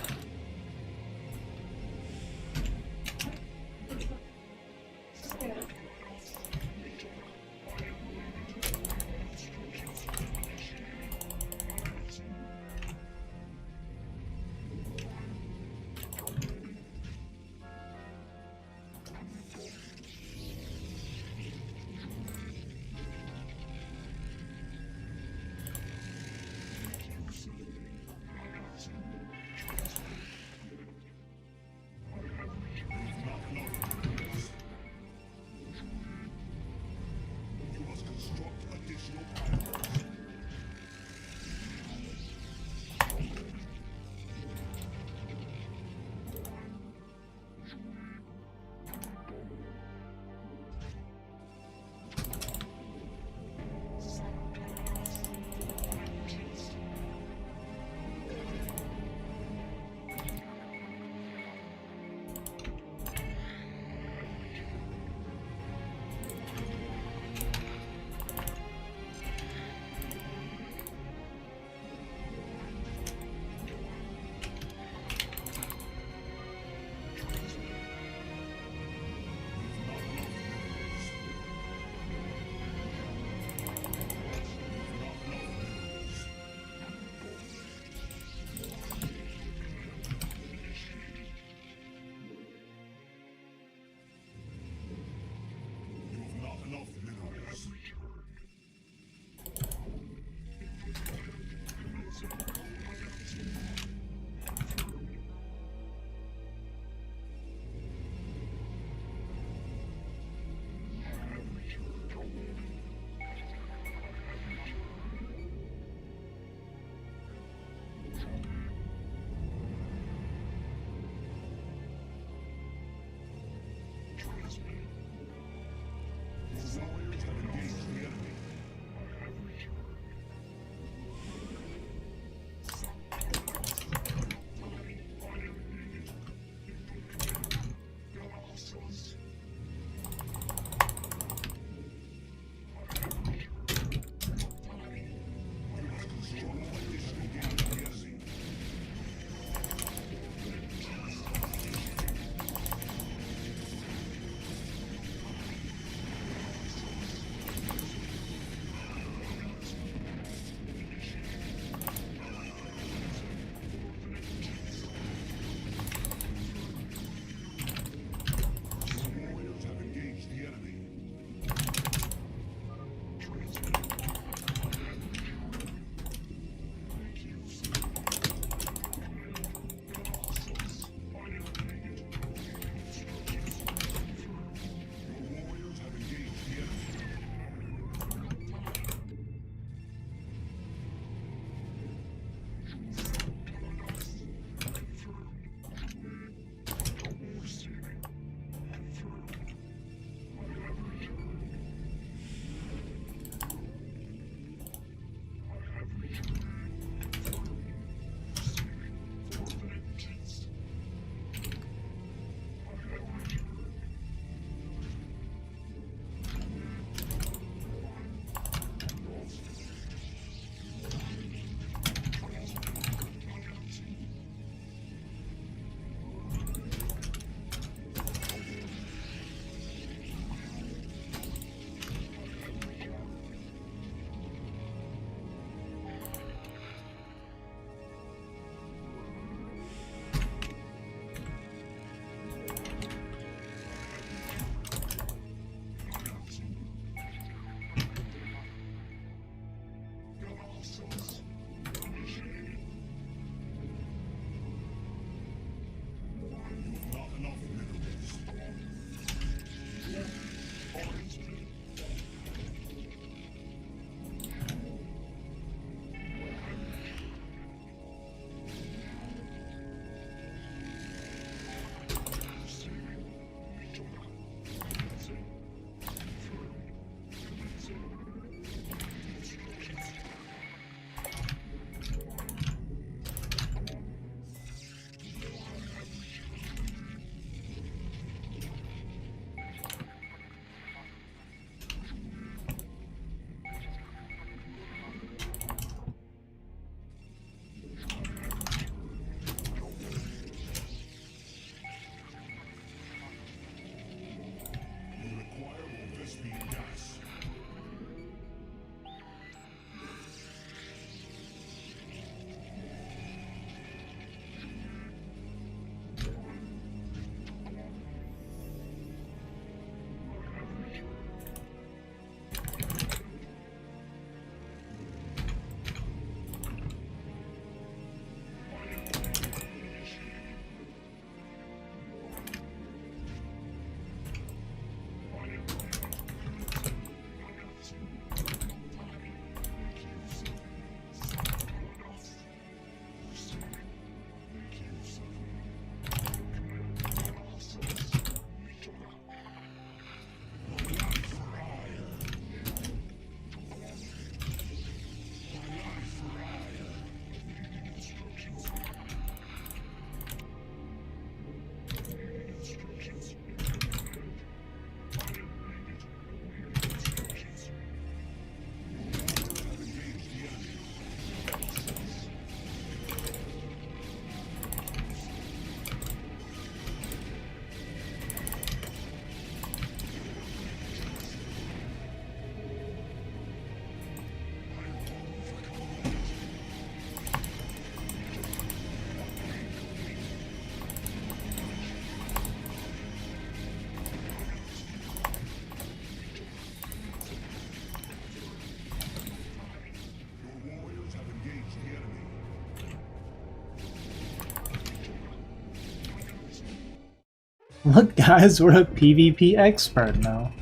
Look, guys, we're a PvP expert now.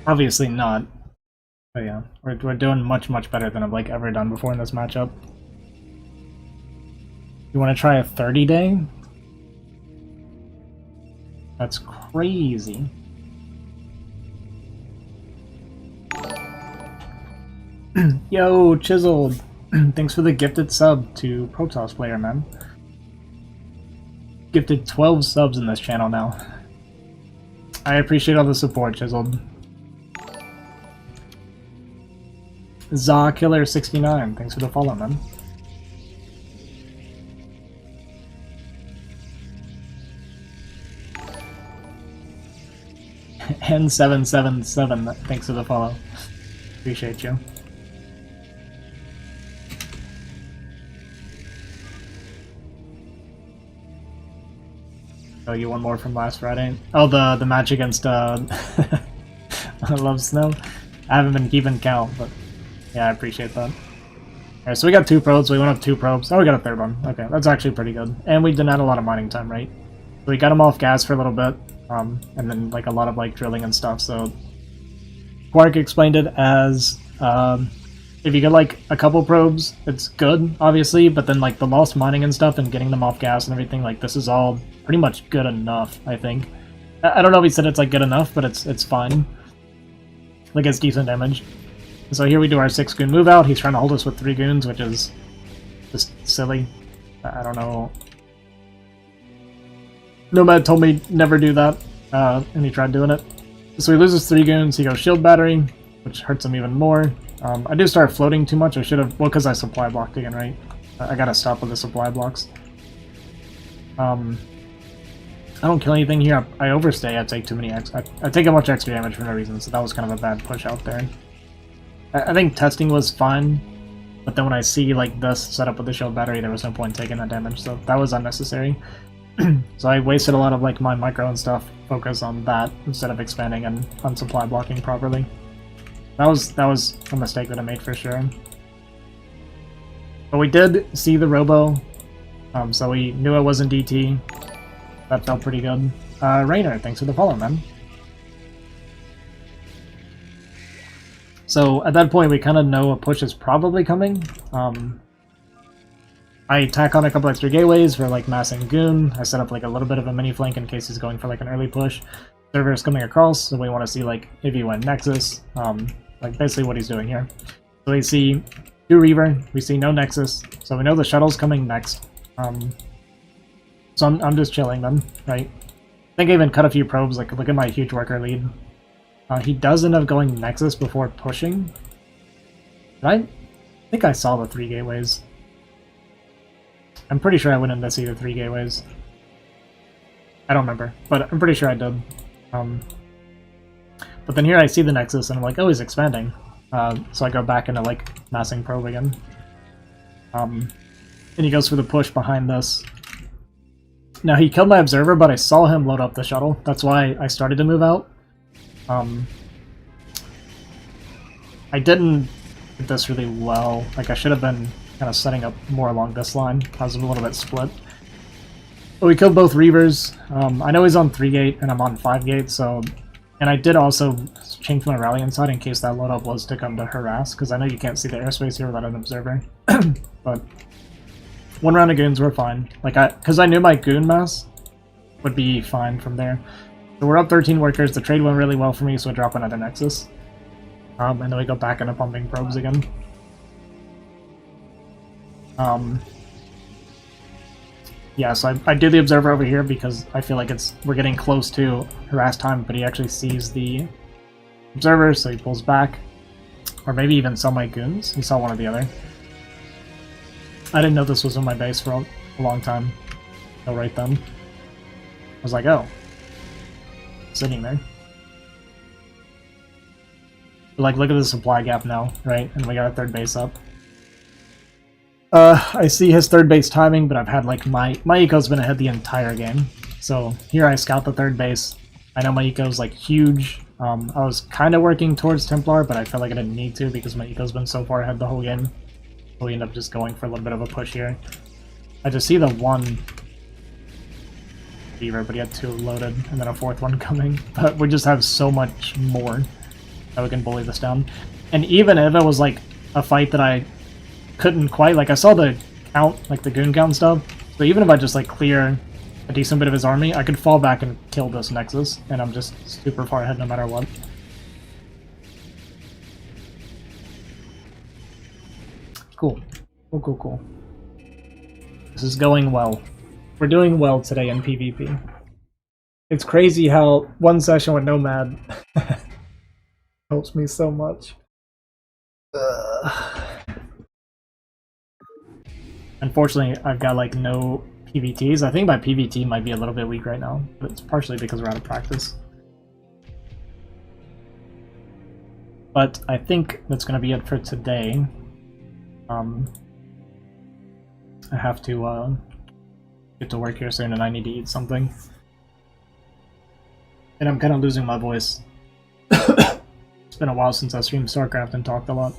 Obviously not. But yeah, we're doing much better than I've like ever done before in this matchup. You want to try a 30-day? That's crazy. Yo, Chiseled! Thanks for the gifted sub to Protoss Player, man. Gifted 12 subs in this channel now. I appreciate all the support, Chiseled. Zawkiller69, thanks for the follow, man. N777, thanks for the follow. Appreciate you. Oh, you want more from last Friday? Oh, the match against I Love Snow. I haven't been keeping count, but yeah, I appreciate that. Alright, so we got 2 probes, we went up 2 probes. Oh, we got a 3rd one. Okay, that's actually pretty good. And we didn't add a lot of mining time, right? So we got him off gas for a little bit, and then like a lot of like drilling and stuff, so Quark explained it as if you get like a couple probes, it's good, obviously, but then like the lost mining and stuff and getting them off gas and everything, like this is all pretty much good enough, I think. I don't know if he said it's like good enough, but it's fine. Like it's decent damage. So here we do our 6 goon move out. He's trying to hold us with 3 goons, which is just silly. I don't know. Nomad told me never do that, and he tried doing it. So he loses 3 goons, he goes shield battery, which hurts him even more. I do start floating too much, I should have, well, because I supply blocked again, right? I gotta stop with the supply blocks. I don't kill anything here, I overstay, I take too many I take a bunch of extra damage for no reason, so that was kind of a bad push out there. I think testing was fine, but then when I see like this set up with the shield battery, there was no point in taking that damage, so that was unnecessary. So I wasted a lot of like my micro and stuff, focus on that instead of expanding and on supply blocking properly. That was a mistake that I made for sure. But we did see the Robo, so we knew it wasn't DT. That felt pretty good. Rainer, thanks for the follow, man. So at that point, we kind of know a push is probably coming. I tack on a couple extra gateways for like mass and goon. I set up like a little bit of a mini flank in case he's going for like an early push. Server is coming across, so we want to see like if he went Nexus, like basically what he's doing here. So we see 2 Reaver, we see no Nexus, so we know the shuttle's coming next. So I'm just chilling them, right? I think I even cut a few probes, like look at my huge worker lead. He does end up going Nexus before pushing. I think I saw the 3 gateways. I'm pretty sure I went in to see the 3 gateways. I don't remember, but I'm pretty sure I did. But then here I see the Nexus and I'm like, oh, he's expanding. So I go back into like massing probe again. And he goes for the push behind this. Now he killed my observer, but I saw him load up the shuttle. That's why I started to move out. I didn't get this really well. Like I should have been kind of setting up more along this line. I was a little bit split. But we killed both Reavers. I know he's on 3 gate and I'm on 5 gate, so... And I did also change my rally inside in case that load up was to come to harass, because I know you can't see the airspace here without an observer. But 1 round of goons were fine. Like because I knew my goon mass would be fine from there. So we're up 13 workers, the trade went really well for me, so I drop another Nexus. And then we go back into pumping probes again. Yeah, so I do the observer over here because I feel like we're getting close to harass time, but he actually sees the observer, so he pulls back. Or maybe even saw my goons. He saw one or the other. I didn't know this was on my base for a long time. So right then, I was like, oh. Sitting there. But like, look at the supply gap now, right? And we got a 3rd base up. I see his 3rd base timing, but I've had like my eco's been ahead the entire game. So here I scout the 3rd base. I know my eco's like huge. I was kind of working towards Templar, but I felt like I didn't need to because my eco's been so far ahead the whole game. So we end up just going for a little bit of a push here. I just see the 1 Beaver, but he had 2 loaded and then a 4th one coming. But we just have so much more that we can bully this down. And even if it was like a fight that I couldn't quite, like I saw the count, like the goon count and stuff, so even if I just like clear a decent bit of his army, I could fall back and kill this Nexus, and I'm just super far ahead no matter what. Cool. Cool, cool, cool. This is going well. We're doing well today in PvP. It's crazy how one session with Nomad helps me so much. Unfortunately, I've got like no PVTs. I think my PVT might be a little bit weak right now, but it's partially because we're out of practice. But I think that's going to be it for today. I have to get to work here soon and I need to eat something. And I'm kind of losing my voice. It's been a while since I streamed StarCraft and talked a lot.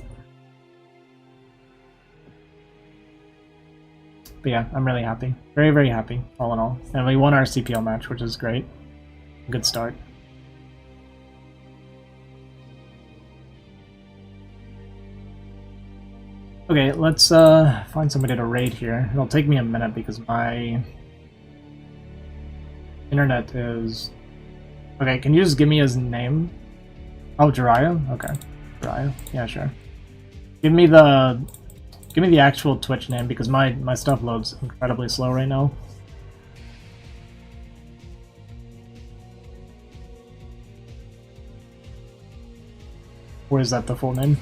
But yeah, I'm really happy. Very, very happy, all in all. And we won our CPL match, which is great. Good start. Okay, let's find somebody to raid here. It'll take me a minute because my internet is... Okay, can you just give me his name? Oh, Jiraiya? Okay. Jiraiya? Yeah, sure. Give me the actual Twitch name because my stuff loads incredibly slow right now. Or is that the full name?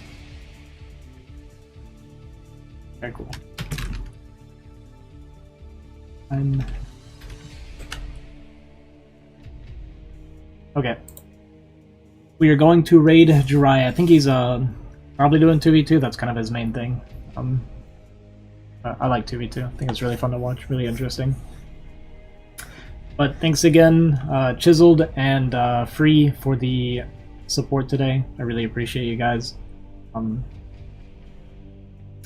Okay, cool. Okay. We are going to raid Jiraiya. I think he's probably doing 2v2. That's kind of his main thing. I like 2v2. I think it's really fun to watch. Really interesting. But thanks again, Chiseled and Free, for the support today. I really appreciate you guys.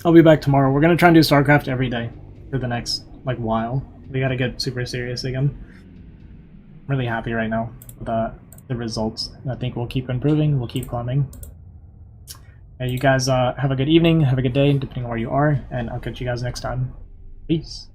I'll be back tomorrow. We're gonna try and do StarCraft every day for the next like while. We gotta get super serious again. I'm really happy right now with the results. I think we'll keep improving. We'll keep climbing. And you guys have a good evening. Have a good day, depending on where you are. And I'll catch you guys next time. Peace.